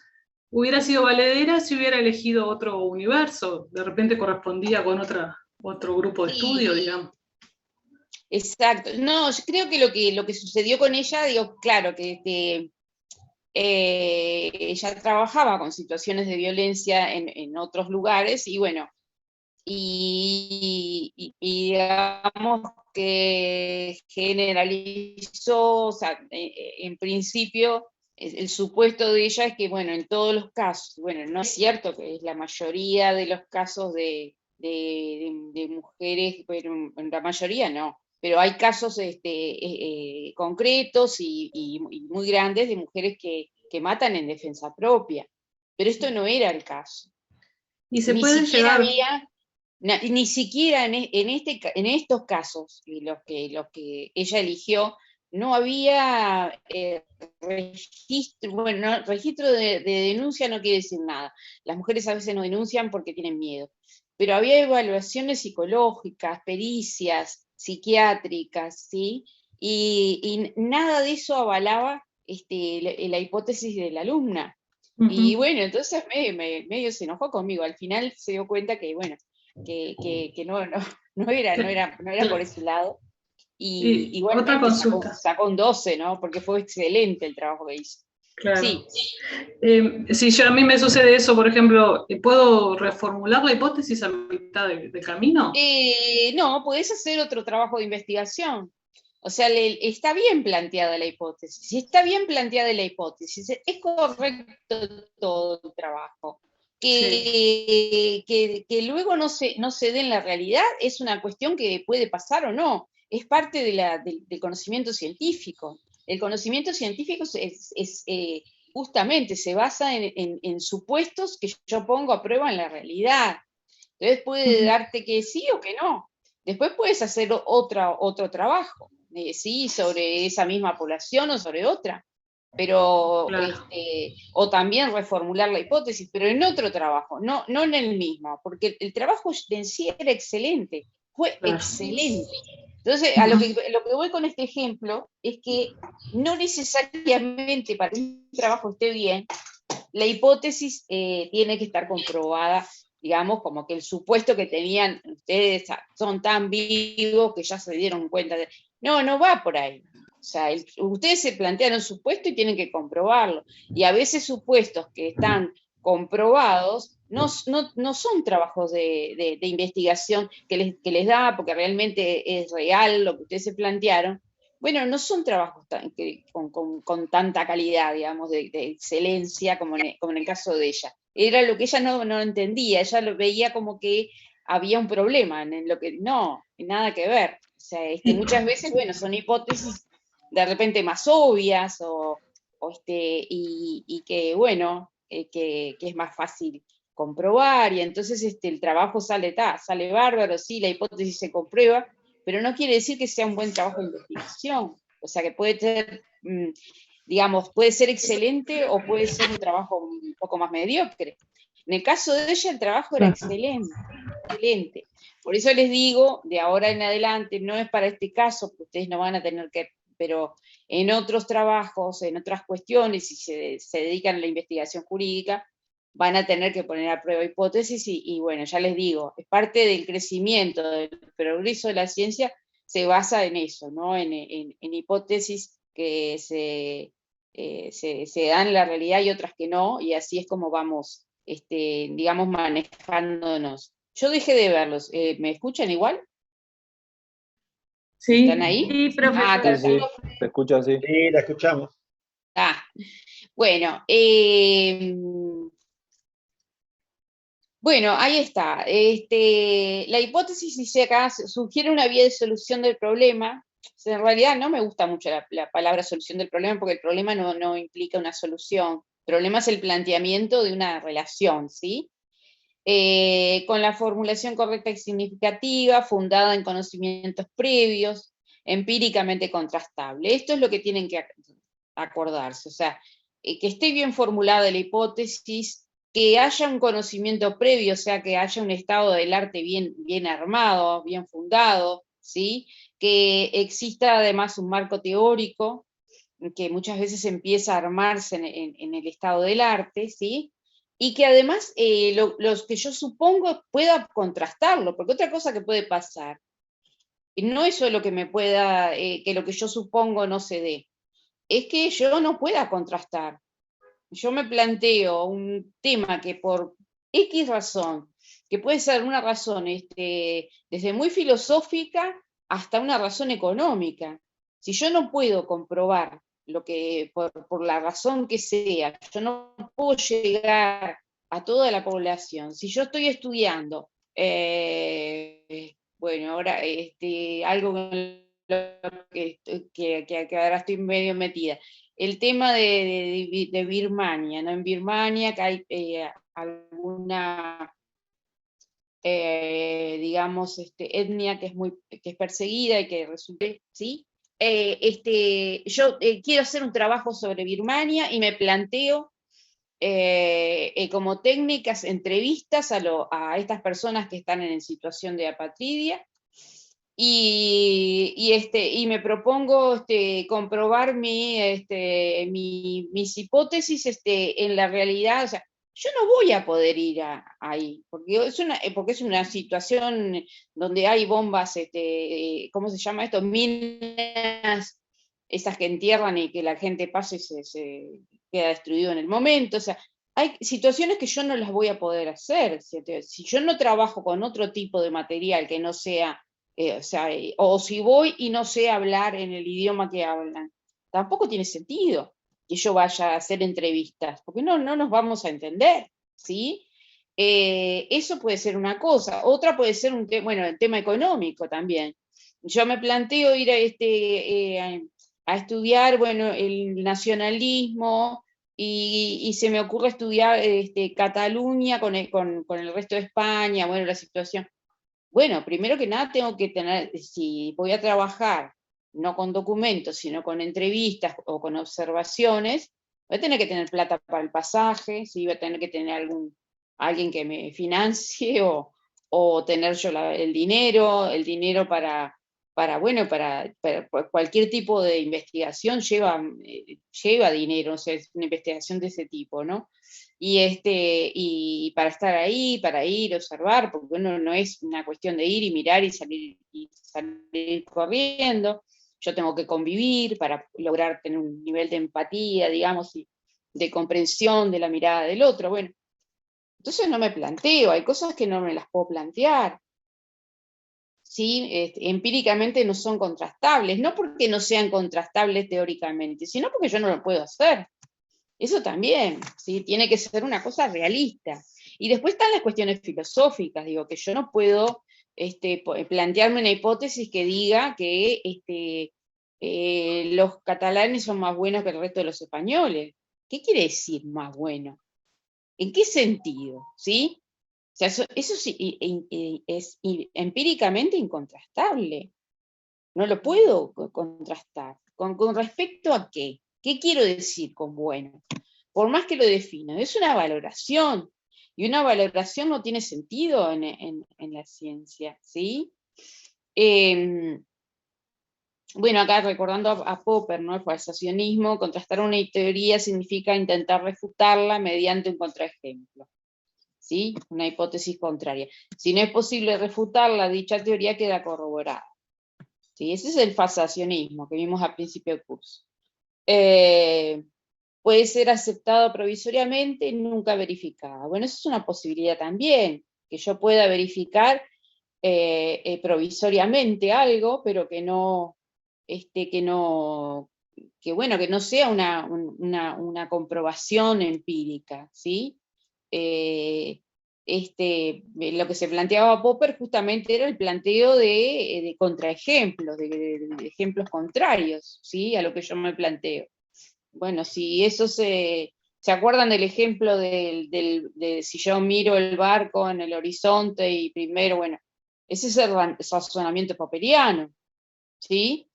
hubiera sido valedera si hubiera elegido otro universo, de repente correspondía con otro grupo de estudio, digamos. Exacto. No, yo creo que lo que sucedió con ella, digo, claro, que ella trabajaba con situaciones de violencia en otros lugares, y bueno, y digamos que generalizó, o sea, en principio, el supuesto de ella es que, bueno, en todos los casos, bueno, no es cierto que es la mayoría de los casos de mujeres, pero en la mayoría no, pero hay casos concretos y muy grandes de mujeres que matan en defensa propia, pero esto no era el caso. Y se puede llegar... Ni siquiera en estos casos, los que ella eligió, no había registro, bueno, registro de denuncia no quiere decir nada. Las mujeres a veces no denuncian porque tienen miedo, pero había evaluaciones psicológicas, pericias, psiquiátricas, ¿sí? Y nada de eso avalaba la hipótesis de la alumna. Y bueno, entonces medio se enojó conmigo. Al final se dio cuenta que, bueno, que no era por ese lado. Y Y igualmente otra consulta. sacó un 12, ¿no? Porque fue excelente el trabajo que hizo. Claro. Sí. Si a mí me sucede eso, por ejemplo, ¿puedo reformular la hipótesis a mitad de camino? No, podés hacer otro trabajo de investigación. O sea, está bien planteada la hipótesis. Si está bien planteada la hipótesis, es correcto todo el trabajo. Que luego no se dé en la realidad es una cuestión que puede pasar o no. Es parte del conocimiento científico. El conocimiento científico justamente se basa en supuestos que yo pongo a prueba en la realidad. Entonces puede darte que sí o que no. Después puedes hacer otro trabajo, sí, sobre esa misma población o sobre otra. Pero, Claro. o también reformular la hipótesis, pero en otro trabajo, no en el mismo, porque el trabajo en sí era excelente, fue Claro. excelente. Entonces, a lo que voy con este ejemplo es que no necesariamente para que un trabajo esté bien, la hipótesis tiene que estar comprobada, digamos, como que el supuesto que tenían ustedes son tan vivos que ya se dieron cuenta de... No va por ahí. O sea, ustedes se plantean un supuesto y tienen que comprobarlo. Y a veces supuestos que están comprobados no son trabajos de investigación que les da, porque realmente es real lo que ustedes se plantearon. Bueno, no son trabajos con tanta calidad, digamos, de excelencia como en el caso de ella. Era lo que ella no entendía, ella lo veía como que había un problema en lo que no, nada que ver. O sea, muchas veces, bueno, son hipótesis de repente más obvias y que, bueno, que es más fácil comprobar, y entonces el trabajo sale bárbaro, sí, la hipótesis se comprueba, pero no quiere decir que sea un buen trabajo de investigación. O sea, que puede ser, digamos, puede ser excelente o puede ser un trabajo un poco más mediocre. En el caso de ella, el trabajo era excelente, excelente. Por eso les digo, de ahora en adelante, no es para este caso, porque ustedes no van a tener que, pero en otros trabajos, en otras cuestiones, si se dedican a la investigación jurídica, van a tener que poner a prueba hipótesis y bueno, ya les digo, es parte del crecimiento, del progreso de la ciencia, se basa en eso, ¿no? En hipótesis que se dan en la realidad y otras que no, y así es como vamos, digamos, manejándonos. Yo dejé de verlos, ¿me escuchan igual? Sí, ¿Están ahí? sí, profesor. Sí, te escucho así. Sí, la escuchamos. Bueno, bueno, ahí está. La hipótesis dice acá, sugiere una vía de solución del problema. En realidad no me gusta mucho la palabra solución del problema, porque el problema no implica una solución. El problema es el planteamiento de una relación, ¿sí? Con la formulación correcta y significativa, fundada en conocimientos previos, empíricamente contrastable. Esto es lo que tienen que acordarse, o sea, que esté bien formulada la hipótesis, que haya un conocimiento previo, o sea, que haya un estado del arte bien armado, bien fundado, ¿sí? Que exista además un marco teórico, que muchas veces empieza a armarse en el estado del arte, ¿sí? Y que además los que yo supongo pueda contrastarlo, porque otra cosa que puede pasar, no es solo que que lo que yo supongo no se dé, es que yo no pueda contrastar. Yo me planteo un tema que por X razón, que puede ser una razón desde muy filosófica hasta una razón económica, si yo no puedo comprobar lo que, por la razón que sea, yo no puedo llegar a toda la población, si yo estoy estudiando, bueno, ahora algo con lo que ahora estoy medio metida, el tema de Birmania, ¿no? En Birmania que hay alguna, digamos, etnia que es perseguida y que resulte, ¿sí? Yo quiero hacer un trabajo sobre Birmania y me planteo como técnicas, entrevistas a estas personas que están en situación de apatridia, y me propongo comprobar mis hipótesis en la realidad. O sea, yo no voy a poder ir ahí, porque es una situación donde hay bombas, ¿cómo se llama esto? Minas, esas que entierran y que la gente pasa y se queda destruido en el momento. O sea, hay situaciones que yo no las voy a poder hacer. Si yo no trabajo con otro tipo de material que no sea, o si voy y no sé hablar en el idioma que hablan, tampoco tiene sentido que yo vaya a hacer entrevistas, porque no nos vamos a entender, ¿sí? Eso puede ser una cosa. Otra puede ser el tema económico también. Yo me planteo ir a estudiar, el nacionalismo, y se me ocurre estudiar Cataluña con el resto de España, la situación. Bueno, primero que nada tengo que tener, si voy a trabajar no con documentos, sino con entrevistas o con observaciones, voy a tener que tener plata para el pasaje, ¿sí? Voy a tener que tener alguien que me financie, o tener yo el dinero para cualquier tipo de investigación lleva dinero. O sea, es una investigación de ese tipo, ¿no? Y para estar ahí, para ir, observar, porque no es una cuestión de ir y mirar y salir corriendo. Yo tengo que convivir para lograr tener un nivel de empatía, digamos, y de comprensión de la mirada del otro. Bueno, entonces no me planteo, hay cosas que no me las puedo plantear. ¿Sí? Empíricamente no son contrastables, no porque no sean contrastables teóricamente, sino porque yo no lo puedo hacer. Eso también, ¿sí? Tiene que ser una cosa realista. Y después están las cuestiones filosóficas, digo, que yo no puedo plantearme una hipótesis que diga que los catalanes son más buenos que el resto de los españoles. ¿Qué quiere decir más bueno? ¿En qué sentido? ¿Sí? O sea, eso sí, es empíricamente incontrastable. No lo puedo contrastar. ¿Con respecto a qué? ¿Qué quiero decir con bueno? Por más que lo defina, es una valoración. Y una valoración no tiene sentido en la ciencia, ¿sí? Acá recordando a Popper, ¿no? El falsacionismo, contrastar una teoría significa intentar refutarla mediante un contraejemplo. ¿Sí? Una hipótesis contraria. Si no es posible refutarla, dicha teoría queda corroborada. ¿Sí? Ese es el falsacionismo que vimos al principio del curso. Puede ser aceptado provisoriamente y nunca verificado. Bueno, eso es una posibilidad también, que yo pueda verificar provisoriamente algo, pero que no sea una comprobación empírica, ¿sí? Lo que se planteaba Popper justamente era el planteo de contraejemplos, de ejemplos contrarios, ¿sí? A lo que yo me planteo. Bueno, si eso ¿se acuerdan del ejemplo de si yo miro el barco en el horizonte y primero, ese es el razonamiento popperiano, ¿sí?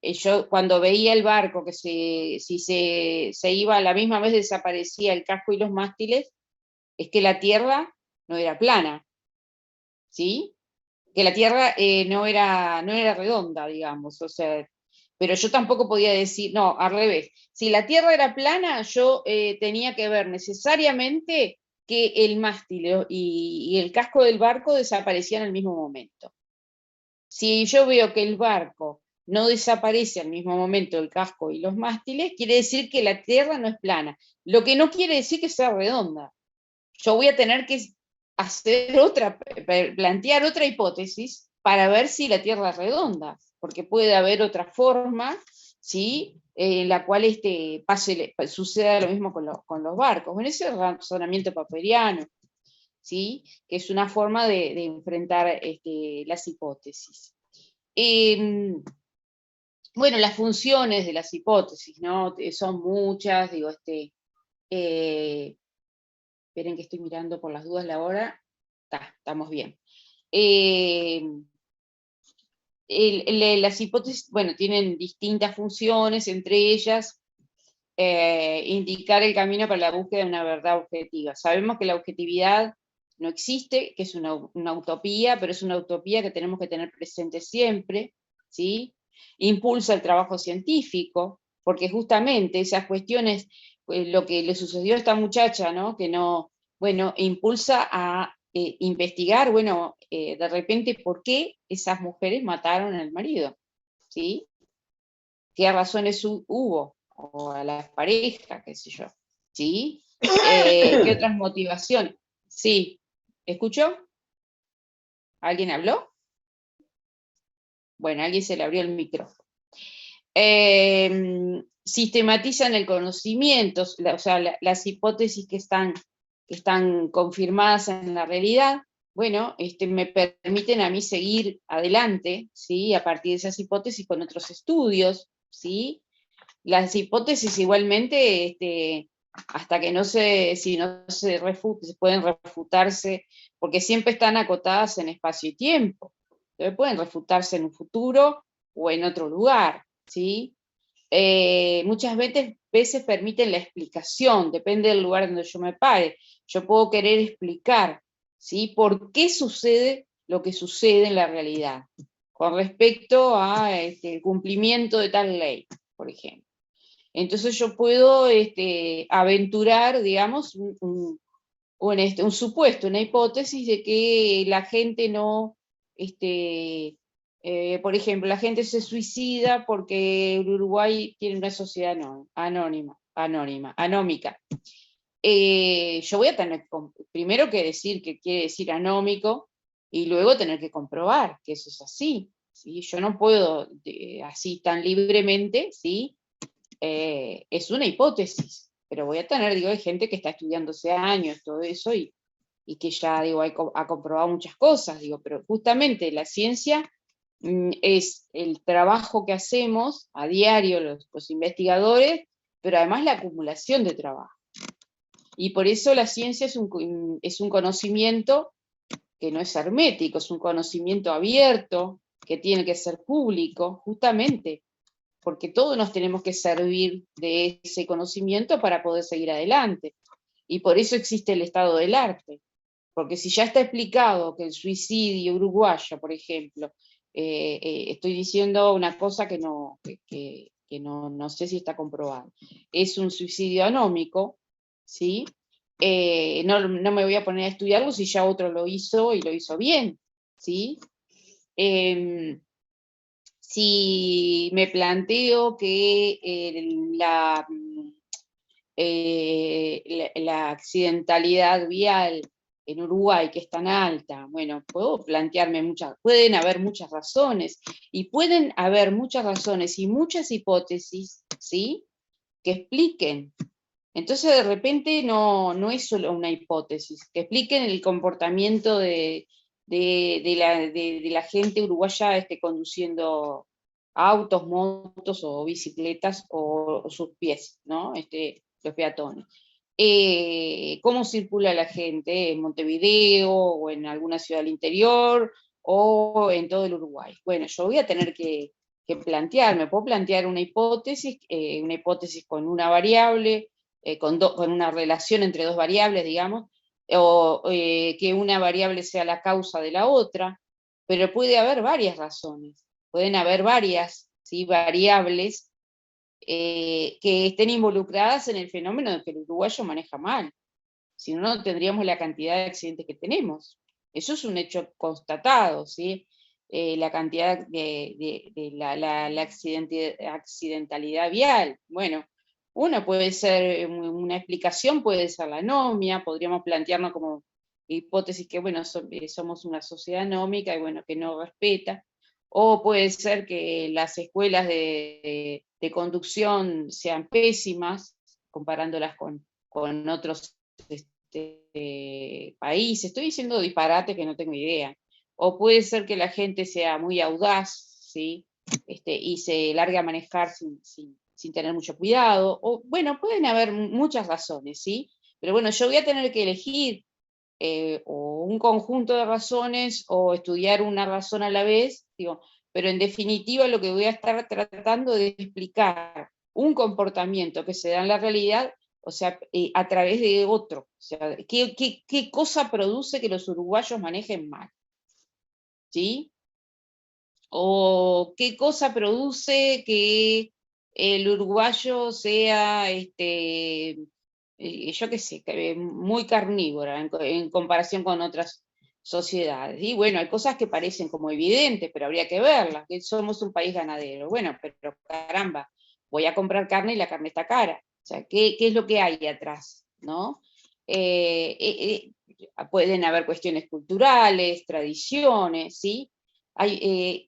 Yo cuando veía el barco que si se iba a la misma vez desaparecía el casco y los mástiles, es que la Tierra no era plana, ¿sí? Que la Tierra no era redonda, digamos, o sea, pero yo tampoco podía decir, no, al revés, si la Tierra era plana, yo tenía que ver necesariamente que el mástil y el casco del barco desaparecían al mismo momento. Si yo veo que el barco no desaparece al mismo momento el casco y los mástiles, quiere decir que la Tierra no es plana, lo que no quiere decir que sea redonda. Yo voy a tener que plantear otra hipótesis para ver si la Tierra es redonda, porque puede haber otra forma, ¿sí? En la cual suceda lo mismo con los barcos. Bueno, ese es el razonamiento popperiano, ¿sí? Que es una forma de enfrentar las hipótesis. Las funciones de las hipótesis, ¿no? Son muchas, digo, esperen que estoy mirando por las dudas la hora. Estamos bien. Las hipótesis, tienen distintas funciones, entre ellas indicar el camino para la búsqueda de una verdad objetiva. Sabemos que la objetividad no existe, que es una utopía, pero es una utopía que tenemos que tener presente siempre, ¿sí? Impulsa el trabajo científico, porque justamente esas cuestiones, lo que le sucedió a esta muchacha, ¿no? Que no, bueno, impulsa a investigar, bueno, de repente, ¿por qué esas mujeres mataron al marido? ¿Sí? ¿Qué razones hubo? O a la pareja, qué sé yo. ¿Sí? ¿Qué otras motivaciones? Sí. ¿Escuchó? ¿Alguien habló? Bueno, alguien se le abrió el micrófono. Sistematizan el conocimiento, o sea, las hipótesis que están confirmadas en la realidad, bueno, me permiten a mí seguir adelante, ¿sí? A partir de esas hipótesis con otros estudios, ¿sí? Las hipótesis igualmente, hasta que no si no se pueden refutarse, porque siempre están acotadas en espacio y tiempo. Entonces pueden refutarse en un futuro o en otro lugar, ¿sí? Muchas veces permiten la explicación, depende del lugar donde yo me pare. Yo puedo querer explicar, ¿sí? ¿Por qué sucede lo que sucede en la realidad? Con respecto a el cumplimiento de tal ley, por ejemplo. Entonces yo puedo aventurar, digamos, un supuesto, una hipótesis de que la gente no, por ejemplo, la gente se suicida porque Uruguay tiene una sociedad anómica. Yo voy a tener primero que decir que quiere decir anómico y luego tener que comprobar que eso es así, ¿sí? Yo no puedo así tan libremente, ¿sí? Es una hipótesis, pero voy a tener, digo, hay gente que está estudiando hace años todo eso y que ya, digo, ha comprobado muchas cosas, digo, pero justamente la ciencia es el trabajo que hacemos a diario los investigadores, pero además la acumulación de trabajo. Y por eso la ciencia es un conocimiento que no es hermético, es un conocimiento abierto, que tiene que ser público, justamente, porque todos nos tenemos que servir de ese conocimiento para poder seguir adelante. Y por eso existe el estado del arte. Porque si ya está explicado que el suicidio uruguayo, por ejemplo, estoy diciendo una cosa que no sé si está comprobado, es un suicidio anómico, ¿sí? No me voy a poner a estudiarlo si ya otro lo hizo y lo hizo bien, ¿sí? Si me planteo que la accidentalidad vial en Uruguay, que es tan alta, bueno, puedo plantearme pueden haber muchas razones, y pueden haber muchas razones y muchas hipótesis, ¿sí?, que expliquen. Entonces de repente no es solo una hipótesis, que expliquen el comportamiento de la gente uruguaya conduciendo autos, motos o bicicletas o sus pies, ¿no? Los peatones. ¿Cómo circula la gente en Montevideo o en alguna ciudad del interior o en todo el Uruguay? Bueno, yo voy a tener que plantearme, puedo plantear una hipótesis con una variable, con una relación entre dos variables, digamos, o que una variable sea la causa de la otra, pero puede haber varias razones, pueden haber varias, ¿sí?, variables que estén involucradas en el fenómeno que el uruguayo maneja mal. Si no, no tendríamos la cantidad de accidentes que tenemos. Eso es un hecho constatado, ¿sí? La cantidad de la accidentalidad vial. Bueno, una puede ser, una explicación puede ser la anomia, podríamos plantearnos como hipótesis que, bueno, somos una sociedad anómica y, bueno, que no respeta. O puede ser que las escuelas de conducción sean pésimas, comparándolas con otros países. Estoy diciendo disparate que no tengo idea. O puede ser que la gente sea muy audaz, ¿sí?, y se largue a manejar sin tener mucho cuidado. O, bueno, pueden haber muchas razones, ¿sí? Pero bueno, yo voy a tener que elegir o un conjunto de razones o estudiar una razón a la vez, digo, pero en definitiva lo que voy a estar tratando de explicar un comportamiento que se da en la realidad, o sea, a través de otro. O sea, ¿qué cosa produce que los uruguayos manejen mal? ¿Sí? O qué cosa produce que el uruguayo sea, yo qué sé, muy carnívora en comparación con otras sociedades. Y bueno, hay cosas que parecen como evidentes, pero habría que verlas, que somos un país ganadero. Bueno, pero caramba, voy a comprar carne y la carne está cara. O sea, ¿qué es lo que hay atrás? ¿No? Pueden haber cuestiones culturales, tradiciones, ¿sí?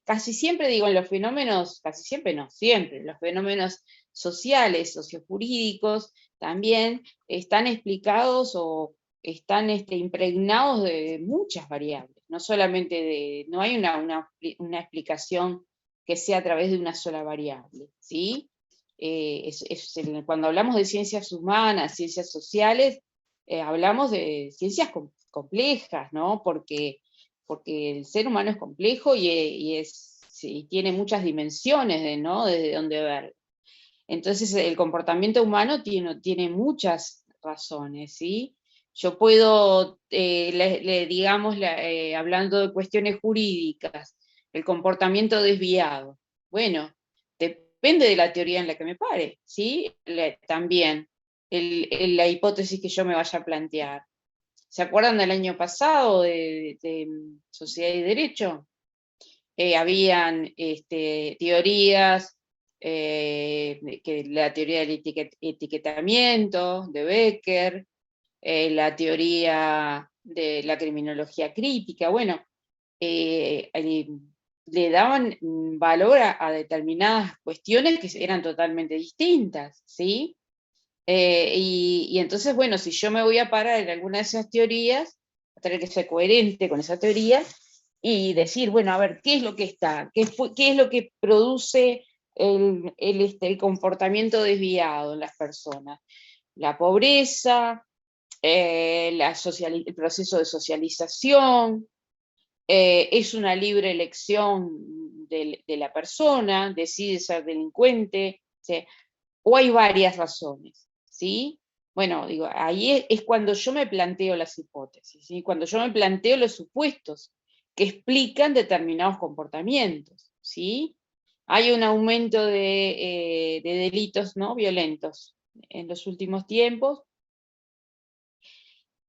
Casi siempre digo en los fenómenos, casi siempre no, siempre, los fenómenos sociales, sociojurídicos, también están explicados o están impregnados de muchas variables, no solamente no hay una explicación que sea a través de una sola variable, ¿sí? Cuando hablamos de ciencias humanas, ciencias sociales, hablamos de ciencias complejas, ¿no? Porque el ser humano es complejo y tiene muchas dimensiones, ¿no? Desde donde ver. Entonces el comportamiento humano tiene muchas razones, ¿sí? Yo puedo, digamos, hablando de cuestiones jurídicas, el comportamiento desviado. Bueno, depende de la teoría en la que me pare, ¿sí? También la hipótesis que yo me vaya a plantear. ¿Se acuerdan del año pasado de Sociedad y Derecho? Habían teorías, la teoría del etiquetamiento de Becker, la teoría de la criminología crítica, bueno, le daban valor a determinadas cuestiones que eran totalmente distintas, ¿sí? Y entonces, bueno, si yo me voy a parar en alguna de esas teorías, voy a tener que ser coherente con esa teoría y decir, bueno, a ver, ¿qué es lo que está? ¿Qué es lo que produce el comportamiento desviado en las personas? La pobreza, el proceso de socialización, es una libre elección de la persona, decide ser delincuente, ¿sí? O hay varias razones, ¿sí? Bueno, digo, ahí es cuando yo me planteo las hipótesis, ¿sí? Cuando yo me planteo los supuestos que explican determinados comportamientos, ¿sí? Hay un aumento de delitos no violentos en los últimos tiempos.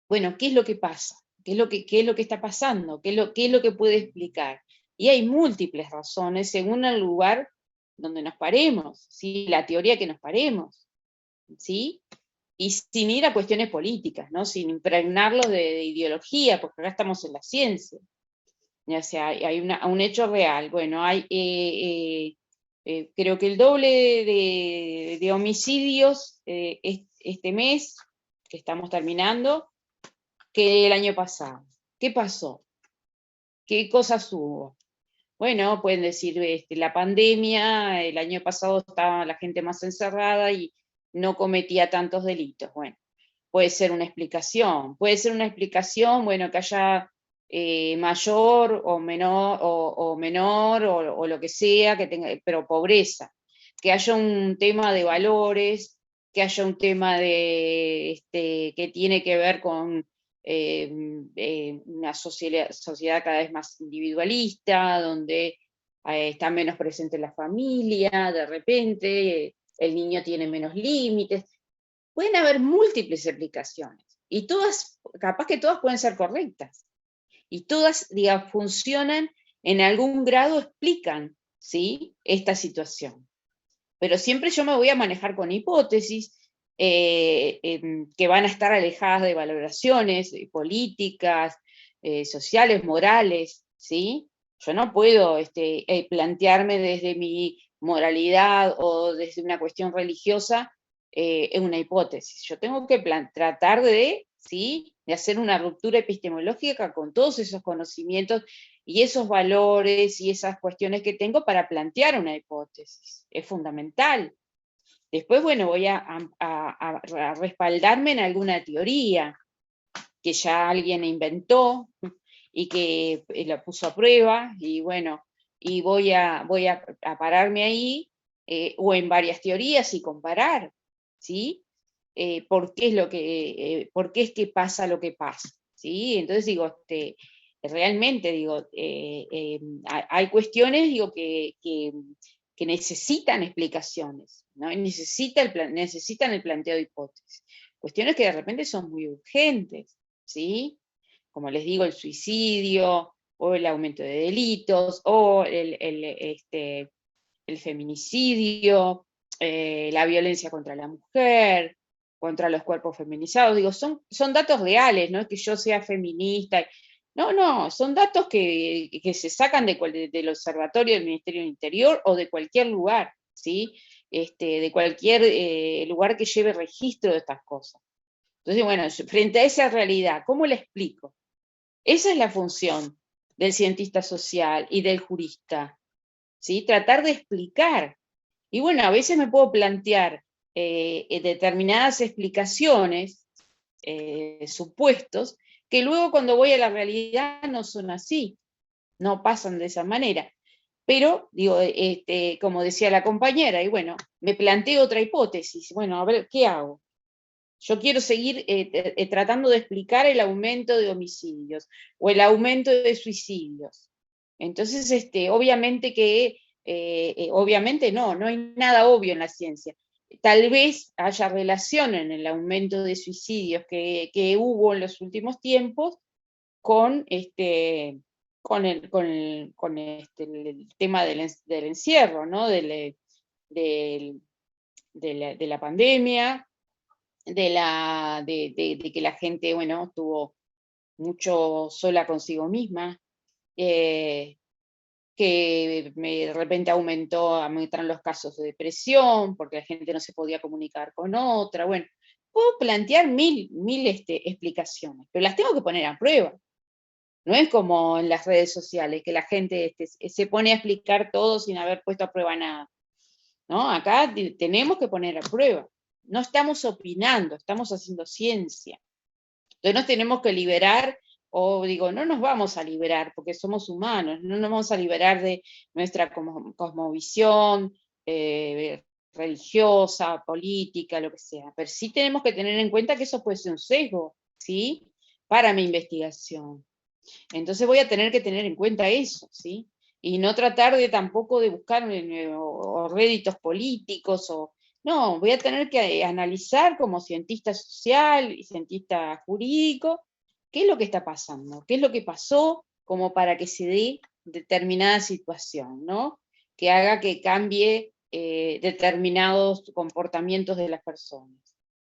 Bueno, ¿qué es lo que pasa? ¿Qué es lo que está pasando? ¿Qué es lo que puede explicar? Y hay múltiples razones según el lugar donde nos paremos, ¿sí? La teoría que nos paremos, ¿sí? Y sin ir a cuestiones políticas, ¿no? Sin impregnarlos de ideología, porque acá estamos en la ciencia. O sea, hay un hecho real. Bueno, hay creo que el doble de homicidios este mes, que estamos terminando, que el año pasado. ¿Qué pasó? ¿Qué cosas hubo? Bueno, pueden decir, la pandemia, el año pasado estaba la gente más encerrada y no cometía tantos delitos. Bueno, puede ser una explicación. Puede ser una explicación, bueno, que haya mayor o menor o lo que sea, que tenga, pero pobreza. Que haya un tema de valores, que haya un tema que tiene que ver con una sociedad cada vez más individualista, donde está menos presente la familia, de repente el niño tiene menos límites. Pueden haber múltiples explicaciones, y todas, capaz que todas pueden ser correctas, y todas, digamos, funcionan en algún grado, explican, ¿sí?, esta situación. Pero siempre yo me voy a manejar con hipótesis, que van a estar alejadas de valoraciones políticas, sociales, morales, ¿sí? Yo no puedo plantearme desde mi moralidad o desde una cuestión religiosa una hipótesis. Yo tengo que tratar ¿sí?, de hacer una ruptura epistemológica con todos esos conocimientos y esos valores y esas cuestiones que tengo para plantear una hipótesis. Es fundamental. Después, bueno, voy a respaldarme en alguna teoría que ya alguien inventó y que la puso a prueba, y bueno, y voy a pararme ahí o en varias teorías y comparar, ¿sí? ¿Por qué es que pasa lo que pasa? ¿Sí? Entonces digo, realmente digo, hay cuestiones digo, que necesitan explicaciones, ¿no? Necesitan el planteo de hipótesis. Cuestiones que de repente son muy urgentes, ¿sí? Como les digo, el suicidio, o el aumento de delitos, o el feminicidio, la violencia contra la mujer, contra los cuerpos feminizados. Digo, son datos reales, no es que yo sea feminista. No, son datos que se sacan del observatorio del Ministerio del Interior o de cualquier lugar, ¿sí? De cualquier lugar que lleve registro de estas cosas. Entonces, bueno, frente a esa realidad, ¿cómo la explico? Esa es la función del cientista social y del jurista, ¿sí? Tratar de explicar. Y bueno, a veces me puedo plantear determinadas explicaciones, supuestos, que luego cuando voy a la realidad no son así, no pasan de esa manera. Pero, digo, como decía la compañera, y bueno, me planteo otra hipótesis. Bueno, a ver, ¿qué hago? Yo quiero seguir tratando de explicar el aumento de homicidios o el aumento de suicidios. Entonces, obviamente que, obviamente no hay nada obvio en la ciencia. Tal vez haya relación en el aumento de suicidios que hubo en los últimos tiempos con el tema del encierro, ¿no? de la pandemia, de que la gente, bueno, estuvo mucho sola consigo misma, que de repente aumentaron los casos de depresión, porque la gente no se podía comunicar con otra. Bueno, puedo plantear mil explicaciones, pero las tengo que poner a prueba. No es como en las redes sociales, que la gente se pone a explicar todo sin haber puesto a prueba nada. ¿No? Acá tenemos que poner a prueba. No estamos opinando, estamos haciendo ciencia. Entonces nos tenemos que liberar, o digo, no nos vamos a liberar porque somos humanos, no nos vamos a liberar de nuestra cosmovisión religiosa, política, lo que sea. Pero sí tenemos que tener en cuenta que eso puede ser un sesgo, ¿sí? Para mi investigación. Entonces voy a tener que tener en cuenta eso, ¿sí? Y no tratar tampoco de buscar o réditos políticos, no, voy a tener que analizar como cientista social y cientista jurídico, qué es lo que está pasando, qué es lo que pasó como para que se dé determinada situación, ¿no? Que haga que cambie determinados comportamientos de las personas,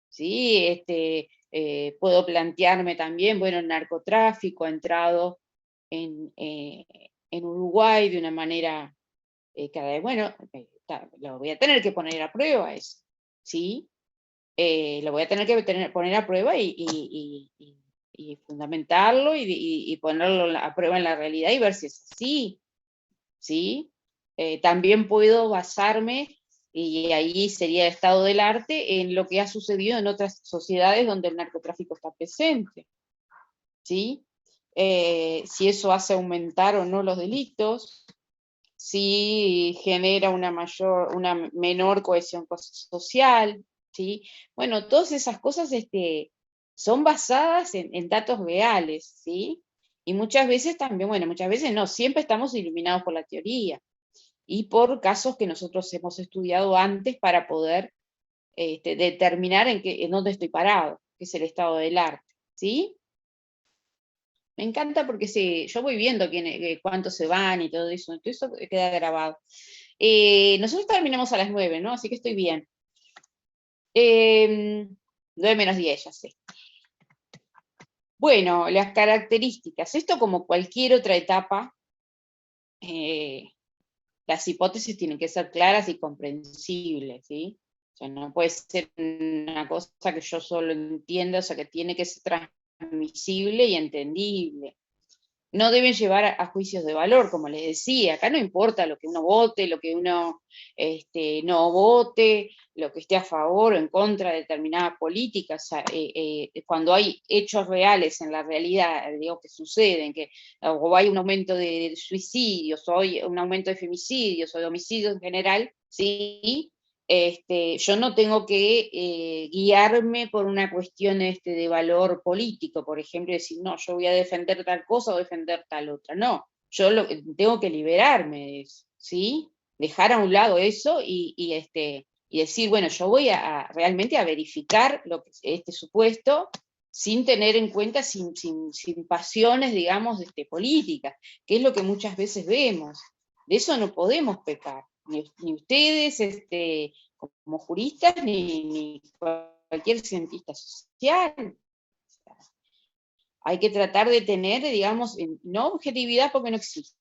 ¿sí? Puedo plantearme también, bueno, el narcotráfico ha entrado en Uruguay de una manera cada vez, bueno, lo voy a tener que poner a prueba eso, ¿sí? Lo voy a tener que poner a prueba y fundamentarlo y ponerlo a prueba en la realidad y ver si es así, ¿sí? También puedo basarme, y ahí sería el estado del arte, en lo que ha sucedido en otras sociedades donde el narcotráfico está presente, ¿sí? Si eso hace aumentar o no los delitos, si genera una menor cohesión social, ¿sí? Bueno, todas esas cosas son basadas en datos reales, ¿sí? Y muchas veces también, bueno, muchas veces no, siempre estamos iluminados por la teoría y por casos que nosotros hemos estudiado antes para poder determinar en dónde estoy parado, que es el estado del arte, ¿sí? Me encanta porque yo voy viendo cuántos se van y todo eso queda grabado. Nosotros terminamos a las 9, ¿no? Así que estoy bien. 9 menos 10, ya sé. Bueno, las características. Esto como cualquier otra etapa, las hipótesis tienen que ser claras y comprensibles, ¿sí? O sea, no puede ser una cosa que yo solo entienda, o sea, que tiene que ser transmisible y entendible. No deben llevar a juicios de valor, como les decía. Acá no importa lo que uno vote, lo que uno no vote, lo que esté a favor o en contra de determinadas políticas. Cuando hay hechos reales en la realidad, digo, que suceden, o hay un aumento de suicidios, o hay un aumento de femicidios, o de homicidios en general, ¿sí? Yo no tengo que guiarme por una cuestión de valor político, por ejemplo, decir, no, yo voy a defender tal cosa o defender tal otra. No, yo tengo que liberarme de eso, ¿sí? Dejar a un lado eso y decir, bueno, yo voy realmente a verificar este supuesto sin tener en cuenta, sin pasiones, digamos, políticas, que es lo que muchas veces vemos. De eso no podemos pecar, ni ustedes como juristas, ni cualquier cientista social. Hay que tratar de tener, digamos, no objetividad porque no existe,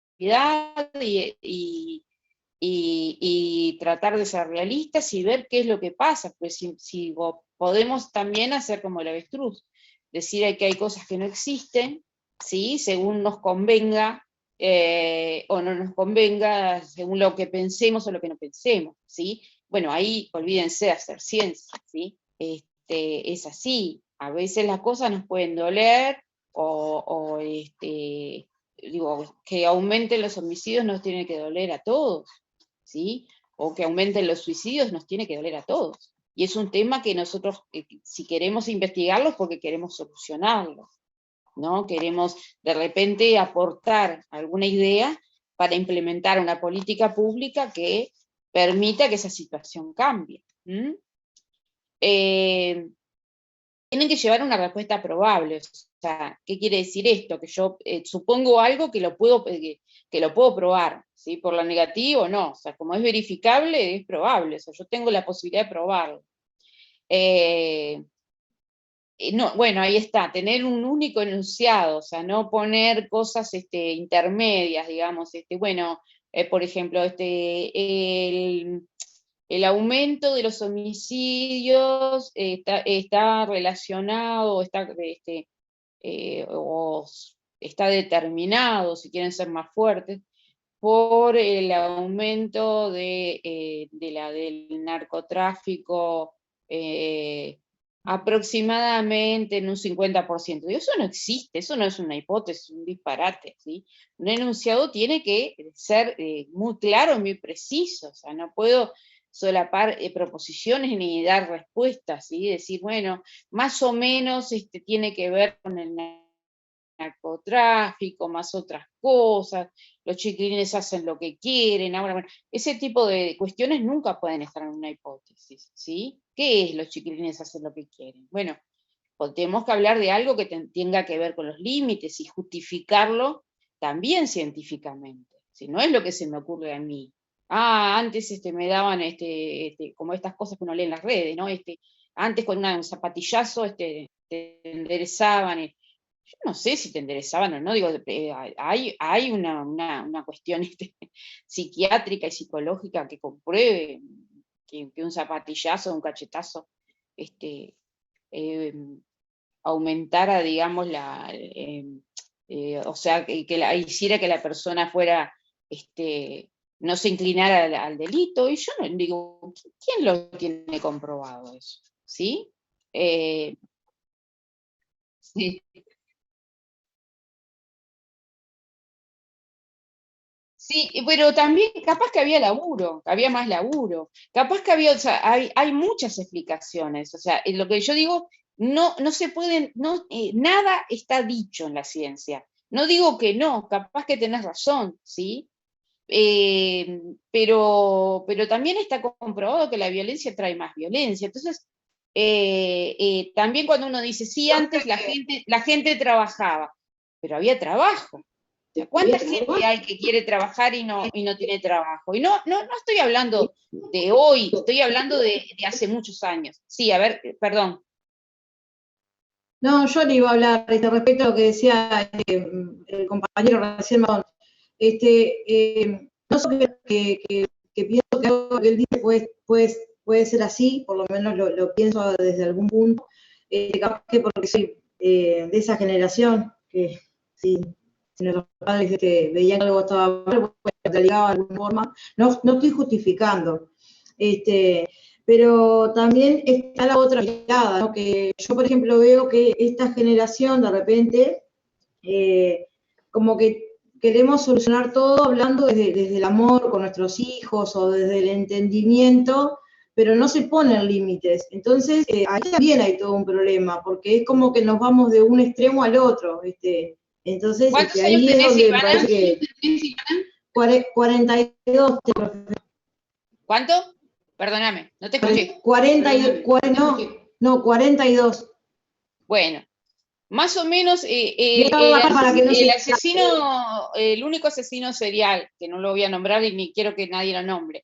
y tratar de ser realistas y ver qué es lo que pasa, pues si podemos también hacer como el avestruz, decir que hay cosas que no existen, ¿sí? Según nos convenga, o no nos convenga, según lo que pensemos o lo que no pensemos, ¿sí? Bueno, ahí olvídense de hacer ciencia, ¿sí? Es así, a veces las cosas nos pueden doler, digo, que aumenten los homicidios nos tiene que doler a todos, ¿sí? O que aumenten los suicidios nos tiene que doler a todos. Y es un tema que nosotros, si queremos investigarlo, porque queremos solucionarlo, ¿no? Queremos de repente aportar alguna idea para implementar una política pública que permita que esa situación cambie. Tienen que llevar una respuesta probable. O sea, ¿qué quiere decir esto? Que yo supongo algo que lo puedo probar, ¿sí? Por lo negativo, no. O sea, como es verificable, es probable. O sea, yo tengo la posibilidad de probarlo. No, bueno, ahí está, tener un único enunciado, o sea, no poner cosas intermedias, digamos, bueno, por ejemplo, el aumento de los homicidios está relacionado, o está determinado, si quieren ser más fuertes, por el aumento del narcotráfico, aproximadamente en un 50%. Y eso no existe, eso no es una hipótesis, un disparate, ¿sí? Un enunciado tiene que ser muy claro, muy preciso, o sea, no puedo solapar proposiciones ni dar respuestas, ¿sí? Decir, bueno, más o menos tiene que ver con el narcotráfico, más otras cosas, los chiquilines hacen lo que quieren, ahora, bueno, ese tipo de cuestiones nunca pueden estar en una hipótesis, ¿sí? ¿Qué es los chiquilines hacen lo que quieren? Bueno, pues tenemos que hablar de algo que tenga que ver con los límites y justificarlo también científicamente, si no es lo que se me ocurre a mí. Antes me daban como estas cosas que uno lee en las redes, ¿no? Antes con un zapatillazo te enderezaban. Yo no sé si te enderezaban o no, digo, hay una cuestión psiquiátrica y psicológica que compruebe que un zapatillazo, un cachetazo, aumentara, digamos, o sea, que hiciera que la persona fuera, no se inclinara al delito, y yo no digo, ¿quién lo tiene comprobado eso? ¿Sí? Sí. Sí, pero también capaz que había laburo, había más laburo, capaz que había, o sea, hay muchas explicaciones, o sea, lo que yo digo, no se pueden, nada está dicho en la ciencia, no digo que no, capaz que tenés razón, ¿sí? Pero también está comprobado que la violencia trae más violencia, entonces, también cuando uno dice, sí, antes la gente trabajaba, pero había trabajo. ¿Cuánta gente hay que quiere trabajar y no tiene trabajo? Y no estoy hablando de hoy, estoy hablando de hace muchos años. Sí, a ver, perdón. No, yo le iba a hablar respecto a lo que decía el compañero recién. No sé que pienso que algo que él dice puede ser así, por lo menos lo pienso desde algún punto, capaz que porque soy de esa generación, que si nuestros padres veían que algo estaba mal, te ligaba de alguna forma. No estoy justificando. Pero también está la otra mirada, ¿no? Que yo, por ejemplo, veo que esta generación de repente como que queremos solucionar todo hablando desde el amor con nuestros hijos o desde el entendimiento, pero no se ponen límites. Entonces, ahí también hay todo un problema, porque es como que nos vamos de un extremo al otro, ¿viste? Entonces, ¿Cuántos ahí años es tenés, donde me Ivana? parece que 42, ¿Cuánto? Perdóname, no te escuché. 42. Bueno, más o menos Para que no el se- asesino, el único asesino serial, que no lo voy a nombrar y ni quiero que nadie lo nombre,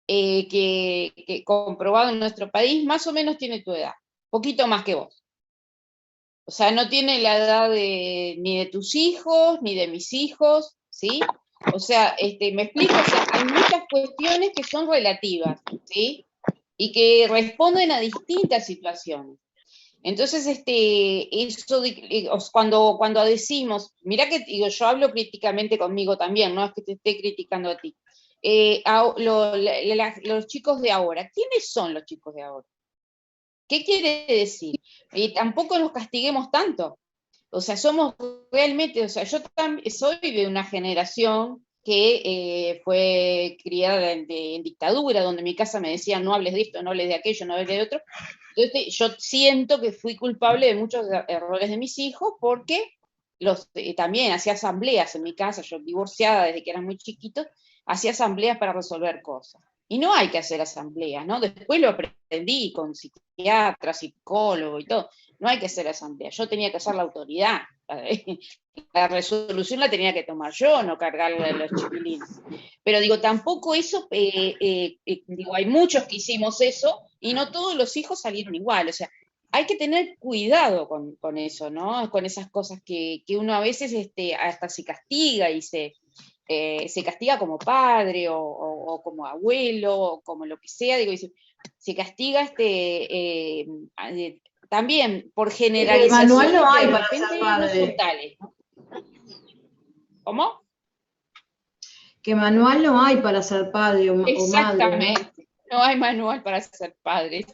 que comprobado en nuestro país, más o menos tiene tu edad, poquito más que vos. O sea, no tiene la edad ni de tus hijos, ni de mis hijos, ¿sí? O sea, me explico, o sea, hay muchas cuestiones que son relativas, ¿sí? Y que responden a distintas situaciones. Entonces, eso cuando decimos, mira que digo, yo hablo críticamente conmigo también, no es que te esté criticando a ti. Los chicos de ahora, ¿quiénes son los chicos de ahora? ¿Qué quiere decir? Y tampoco nos castiguemos tanto. O sea, somos realmente, o sea, yo también soy de una generación que fue criada en dictadura, donde en mi casa me decían no hables de esto, no hables de aquello, no hables de otro. Entonces yo siento que fui culpable de muchos errores de mis hijos porque también hacía asambleas en mi casa, yo divorciada desde que eran muy chiquitos, hacía asambleas para resolver cosas. Y no hay que hacer asambleas, ¿no? Después lo aprendí con psiquiatra, psicólogo y todo. No hay que hacer asamblea, yo tenía que hacer la autoridad. La resolución la tenía que tomar yo, no cargarle a los chiquilines. Pero digo, tampoco eso, digo, hay muchos que hicimos eso y no todos los hijos salieron igual. O sea, hay que tener cuidado con eso, ¿no? Con esas cosas que uno a veces hasta se castiga y se castiga como padre o como abuelo o como lo que sea, digo, se castiga también por generalización. El manual no hay de para repente ser no padre. son tales, ¿no? ¿Cómo? Que manual no hay para ser padre o madre, ¿no? Exactamente, no hay manual para ser padre,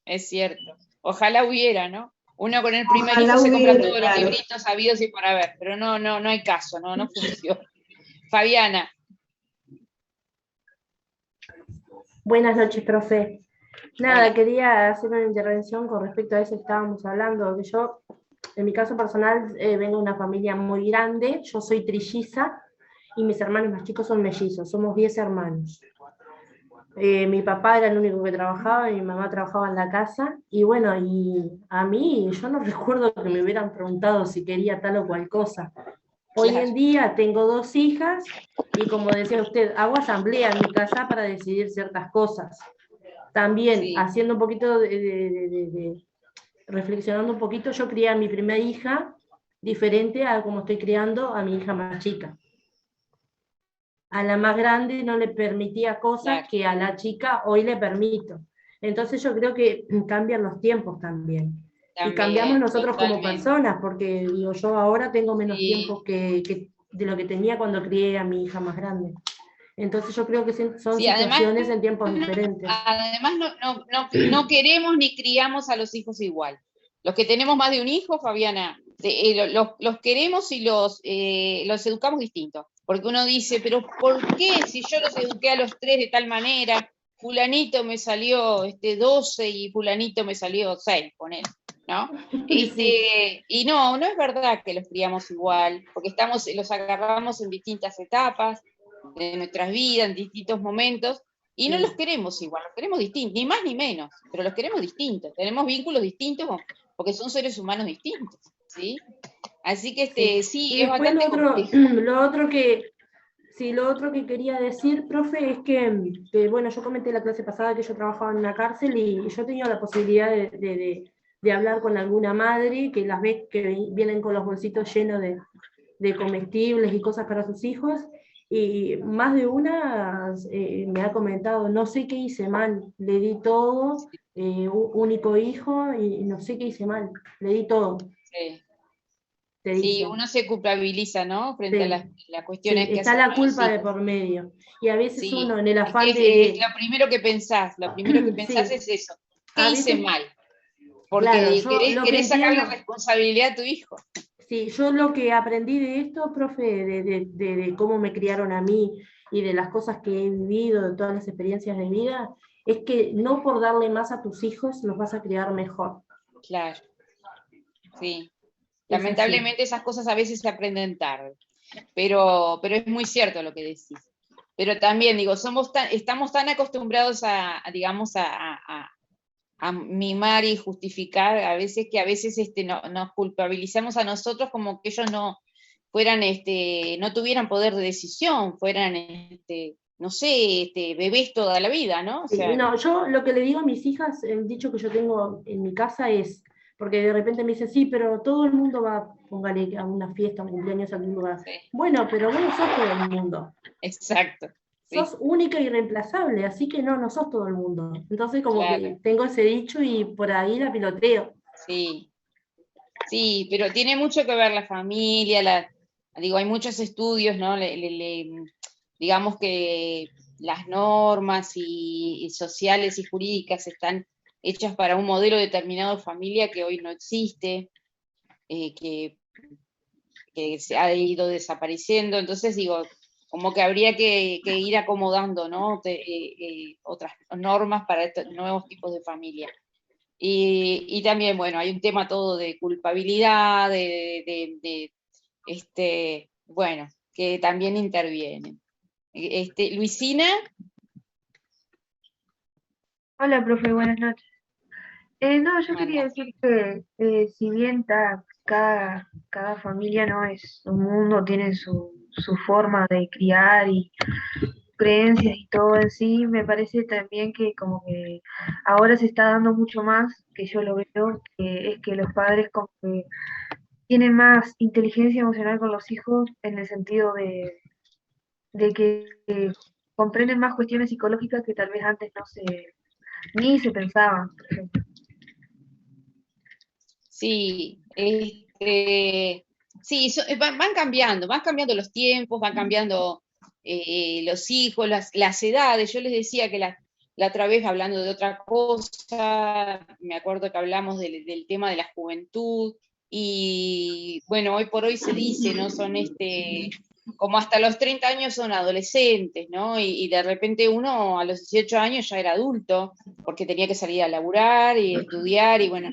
es cierto. Ojalá hubiera, ¿no? Uno con el primer Ojalá hijo se compra hubiera, todos claro. los libritos sabidos y por haber, pero no hay caso, no funciona. Fabiana. Buenas noches, profe. Nada, Hola. quería hacer una intervención con respecto a eso que estábamos hablando, que yo, en mi caso personal, vengo de una familia muy grande, yo soy trilliza y mis hermanos más chicos son mellizos, somos 10 hermanos. Mi papá era el único que trabajaba, mi mamá trabajaba en la casa, y bueno, y a mí, yo no recuerdo que me hubieran preguntado si quería tal o cual cosa. Hoy en día tengo 2 hijas, y como decía usted, hago asamblea en mi casa para decidir ciertas cosas. También, Sí. haciendo un poquito reflexionando un poquito, yo crié a mi primera hija diferente a como estoy criando a mi hija más chica. A la más grande no le permitía cosas que a la chica hoy le permito. Entonces yo creo que cambian los tiempos también. Y cambiamos nosotros como personas, porque digo, yo ahora tengo menos tiempo que de lo que tenía cuando crié a mi hija más grande. Entonces yo creo que son situaciones en tiempos diferentes. Además no queremos ni criamos a los hijos igual. Los que tenemos más de un hijo, Fabiana, los queremos y los educamos distintos. Porque uno dice, pero ¿por qué si yo los eduqué a los 3 de tal manera? Fulanito me salió 12 y fulanito me salió 6, ponele, ¿no? Y no es verdad que los criamos igual, porque los agarramos en distintas etapas de nuestras vidas, en distintos momentos, y no los queremos igual, los queremos distintos, ni más ni menos, pero los queremos distintos, tenemos vínculos distintos porque son seres humanos distintos, ¿sí? Así que sí, es bastante complejo. Lo otro que quería decir, profe, es que, bueno, yo comenté la clase pasada que yo trabajaba en una cárcel y yo tenía la posibilidad de hablar con alguna madre que las ves que vienen con los bolsitos llenos de comestibles y cosas para sus hijos, y más de una me ha comentado, no sé qué hice mal, le di todo, único hijo, y no sé qué hice mal, le di todo. Sí. Sí, uno se culpabiliza, ¿no? Frente a las cuestiones que está la culpa de por medio. Y a veces uno en el afán es lo primero que pensás es eso. ¿Qué hice mal? Porque querés sacar la responsabilidad a tu hijo. Sí, yo lo que aprendí de esto, profe, de cómo me criaron a mí y de las cosas que he vivido, de todas las experiencias de vida, es que no por darle más a tus hijos los vas a criar mejor. Claro, sí. Es así. Lamentablemente esas cosas a veces se aprenden tarde, pero es muy cierto lo que decís. Pero también, digo, estamos tan acostumbrados digamos, a mimar y justificar a veces que a veces nos culpabilizamos a nosotros como que ellos no fueran, no tuvieran poder de decisión, fueran, no sé, bebés toda la vida, ¿no? O Sí, sea, no, yo lo que le digo a mis hijas, el dicho que yo tengo en mi casa es, porque de repente me dicen, sí, pero todo el mundo va, póngale a una fiesta, a un cumpleaños, a algún lugar. sí, Bueno, pero vos no sos todo el mundo. exacto, sí, Sos única y reemplazable, así que no sos todo el mundo. Entonces como claro, que tengo ese dicho y por ahí la piloteo. sí. Sí, pero tiene mucho que ver la familia, digo, hay muchos estudios, ¿no? Digamos que las normas y sociales y jurídicas están hechas para un modelo determinado de familia que hoy no existe, que se ha ido desapareciendo. Entonces, digo, como que habría que ir acomodando, ¿no? Otras normas para estos nuevos tipos de familia. Y también, bueno, hay un tema todo de culpabilidad, bueno, que también interviene. Luisina, Hola, profe, buenas noches. No, yo quería manda. decir que si bien cada familia no es un mundo, tiene su forma de criar y creencias y todo en sí, me parece también que como que ahora se está dando mucho más, que yo lo veo, que es que los padres como que tienen más inteligencia emocional con los hijos en el sentido de que comprenden más cuestiones psicológicas que tal vez antes ni se pensaban, por ejemplo. Sí, sí, van cambiando los tiempos, van cambiando los hijos, las edades. Yo les decía que la otra vez, hablando de otra cosa, me acuerdo que hablamos del tema de la juventud, y bueno, hoy por hoy se dice, ¿no? Son como hasta los 30 años son adolescentes, ¿no? Y de repente uno a los 18 años ya era adulto, porque tenía que salir a laburar y estudiar, y bueno.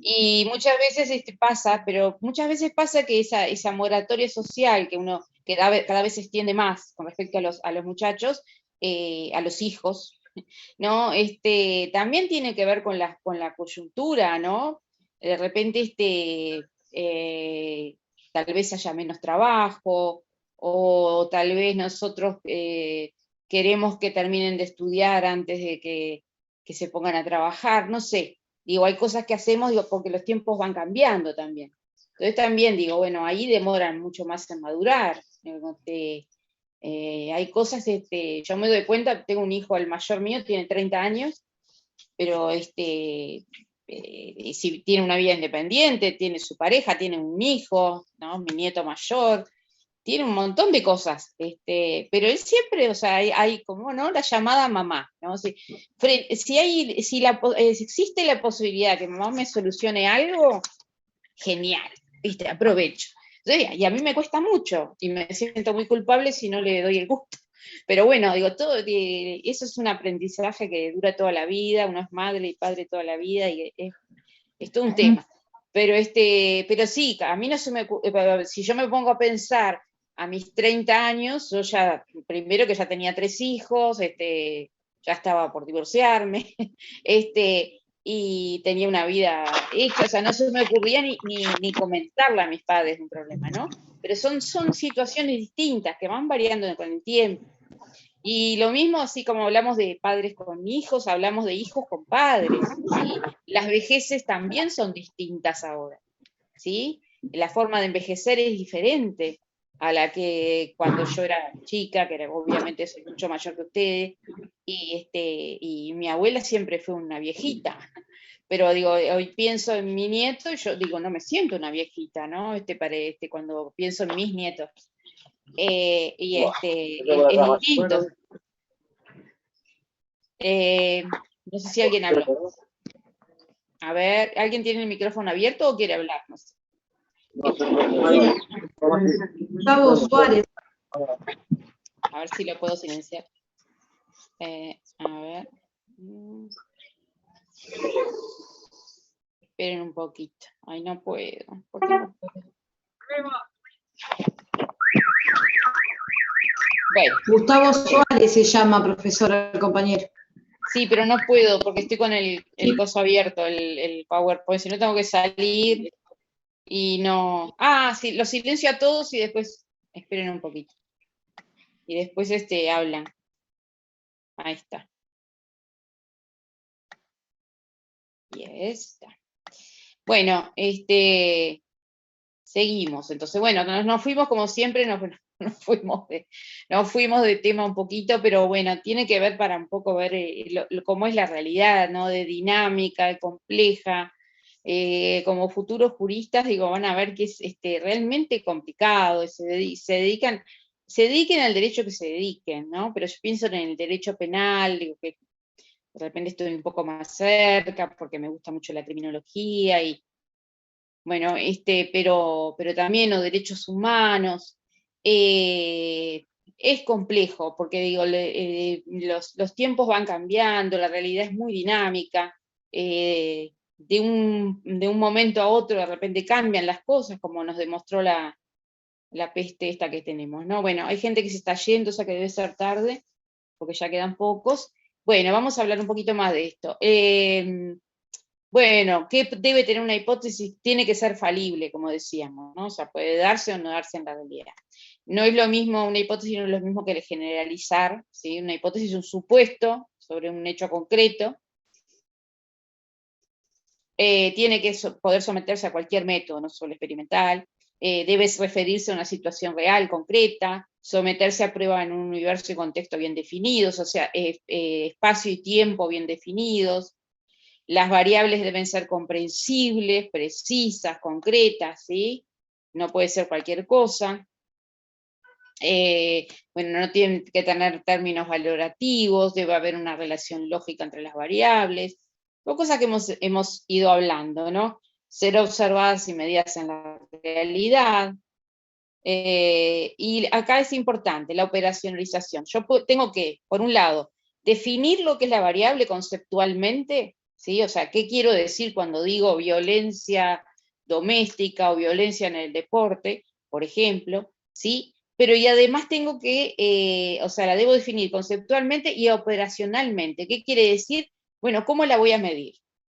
Y muchas veces pasa, pero muchas veces pasa que esa moratoria social que cada vez se extiende más con respecto a los muchachos, a los hijos, ¿no? También tiene que ver con la coyuntura, ¿no? De repente tal vez haya menos trabajo, o tal vez nosotros queremos que terminen de estudiar antes de que se pongan a trabajar, no sé. Digo, hay cosas que hacemos, digo, porque los tiempos van cambiando también. Entonces también digo, bueno, ahí demoran mucho más en madurar. Hay cosas, yo me doy cuenta, tengo un hijo, el mayor mío, tiene 30 años, pero si tiene una vida independiente, tiene su pareja, tiene un hijo, ¿no? Mi nieto mayor, tiene un montón de cosas, pero él siempre, o sea, hay como, ¿no? La llamada mamá, ¿no? Si existe la posibilidad que mamá me solucione algo, genial, ¿viste? Aprovecho. Entonces, y a mí me cuesta mucho, y me siento muy culpable si no le doy el gusto. Pero bueno, digo, eso es un aprendizaje que dura toda la vida, uno es madre y padre toda la vida, y es todo un tema. Pero sí, a mí no se me si yo me pongo a pensar a mis 30 años, yo ya, primero que ya tenía 3 hijos, ya estaba por divorciarme, y tenía una vida hecha, o sea, no se me ocurría ni comentarle a mis padres un problema, ¿no? Pero son situaciones distintas que van variando con el tiempo. Y lo mismo, así como hablamos de padres con hijos, hablamos de hijos con padres, ¿sí? Las vejeces también son distintas ahora, ¿sí? La forma de envejecer es diferente a la que cuando yo era chica, que obviamente soy mucho mayor que ustedes, y mi abuela siempre fue una viejita, pero digo, hoy pienso en mi nieto y yo digo, no me siento una viejita, ¿no? Cuando pienso en mis nietos. Y es distinto. No sé si alguien habló. A ver, ¿alguien tiene el micrófono abierto o quiere hablar? No sé. Gustavo Suárez. A ver si lo puedo silenciar. A ver. Esperen un poquito. Ay, no puedo. ¿Por qué no puedo? Bueno, Gustavo Suárez se llama, profesora, el compañero. sí, pero no puedo porque estoy con el coso abierto, el PowerPoint. Si no, tengo que salir y no. Ah, sí, los silencio a todos y después esperen un poquito. Y después hablan. Ahí está. Y ahí está. Bueno, seguimos. Entonces, bueno, nos fuimos como siempre, nos fuimos de tema un poquito, pero bueno, tiene que ver para un poco ver cómo es la realidad, ¿no? De dinámica, de compleja. Como futuros juristas, digo, van a ver que es realmente complicado, se dediquen al derecho que se dediquen, ¿no? Pero yo pienso en el derecho penal, digo que de repente estoy un poco más cerca porque me gusta mucho la criminología y bueno, pero también los derechos humanos. Es complejo, porque digo, los tiempos van cambiando, la realidad es muy dinámica, de un momento a otro de repente cambian las cosas, como nos demostró la peste esta que tenemos, ¿no? Bueno, hay gente que se está yendo, o sea que debe ser tarde, porque ya quedan pocos. Bueno, vamos a hablar un poquito más de esto. Bueno, ¿qué debe tener una hipótesis? Tiene que ser falible, como decíamos, ¿no? O sea, puede darse o no darse en la realidad. No es lo mismo, una hipótesis no es lo mismo que generalizar, ¿sí? Una hipótesis es un supuesto sobre un hecho concreto. Tiene que poder someterse a cualquier método, no solo experimental. Debe referirse a una situación real, concreta, someterse a prueba en un universo y contexto bien definidos, o sea, espacio y tiempo bien definidos. Las variables deben ser comprensibles, precisas, concretas, ¿sí? No puede ser cualquier cosa. Bueno, no tienen que tener términos valorativos, debe haber una relación lógica entre las variables, son cosas que hemos ido hablando, ¿no? Ser observadas y medidas en la realidad. Y acá es importante la operacionalización. Yo tengo que, por un lado, definir lo que es la variable conceptualmente, ¿sí? O sea, ¿qué quiero decir cuando digo violencia doméstica o violencia en el deporte, por ejemplo, ¿sí? Pero y además tengo que, o sea, la debo definir conceptualmente y operacionalmente. ¿Qué quiere decir? Bueno, ¿cómo la voy a medir?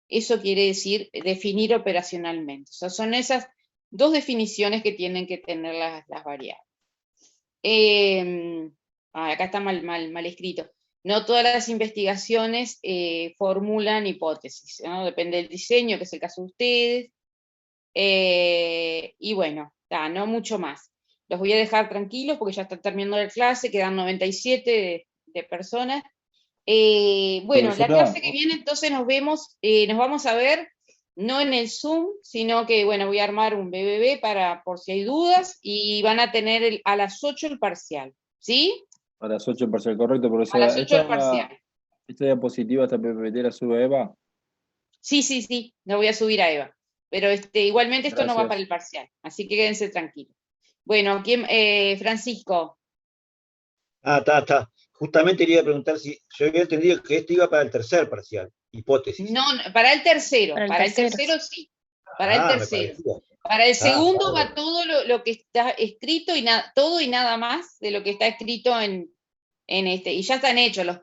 Eso quiere decir definir operacionalmente. O sea, son esas dos definiciones que tienen que tener las variables. Acá está mal escrito. No todas las investigaciones formulan hipótesis, ¿no? Depende del diseño, que es el caso de ustedes. Y bueno, no mucho más. Los voy a dejar tranquilos porque ya está terminando la clase, quedan 97 de personas. Bueno, la clase que viene entonces nos vamos a ver, no en el Zoom, sino que, bueno, voy a armar un BBB por si hay dudas, y van a tener a las 8 el parcial, ¿sí? A las 8 el parcial, correcto, profesora. A las 8 el parcial. ¿Esta diapositiva, esta PPT la sube Eva? Sí, lo voy a subir a Eva, pero igualmente esto no va para el parcial, así que quédense tranquilos. Bueno, Francisco. Está. Justamente quería preguntar si yo había entendido que esto iba para el tercer parcial, hipótesis. No, para el tercero. Para el tercero sí. Para el tercero. Para el segundo va todo lo que está escrito y todo y nada más de lo que está escrito en y ya están hechos los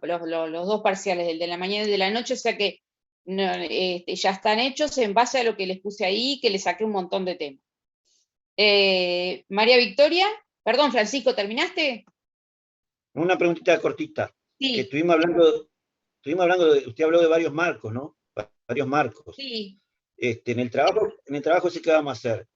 dos parciales, el de la mañana y el de la noche, o sea que ya están hechos en base a lo que les puse ahí, que les saqué un montón de temas. María Victoria, perdón, Francisco, ¿terminaste? Una preguntita cortita. Sí. Que estuvimos hablando usted habló de varios marcos, ¿no? Varios marcos. Sí. En el trabajo sí que vamos a hacer.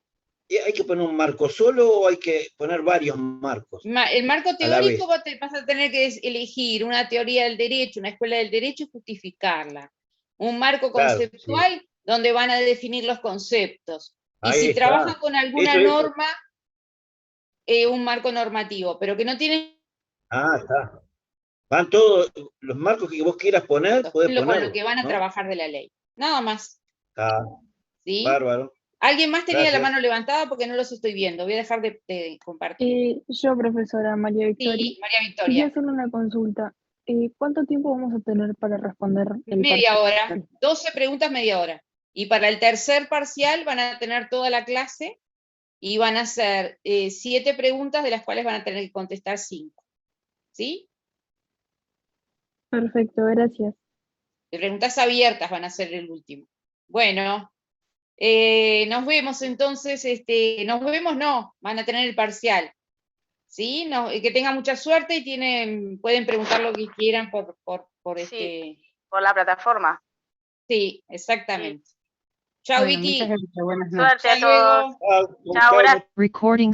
¿Hay que poner un marco solo o hay que poner varios marcos? El marco teórico vas a tener que elegir una teoría del derecho, una escuela del derecho y justificarla. Un marco conceptual donde van a definir los conceptos. Y si trabaja con alguna norma, un marco normativo, pero que no tiene... Está. Van todos los marcos que vos quieras poner, podés ponerlo, con lo que van a trabajar de la ley. Nada más. Está. ¿Sí? Bárbaro. ¿Alguien más tenía la Gracias. mano levantada? Porque no los estoy viendo. Voy a dejar de compartir. Yo, profesora María Victoria, Sí, María quería Victoria. hacer una consulta. ¿Cuánto tiempo vamos a tener para responder el Media parcial? hora. 12 preguntas, media hora. Y para el tercer parcial van a tener toda la clase y van a hacer 7 preguntas, de las cuales van a tener que contestar 5. ¿Sí? Perfecto, gracias. De preguntas abiertas van a ser el último. Bueno, nos vemos entonces, nos vemos no, van a tener el parcial. ¿Sí? No, que tengan mucha suerte y pueden preguntar lo que quieran por por la plataforma. Sí, exactamente. Chao, Bueno, Vicky. muchas gracias, buenas noches. Suerte a Hasta luego. todos. Chao, gracias. Recording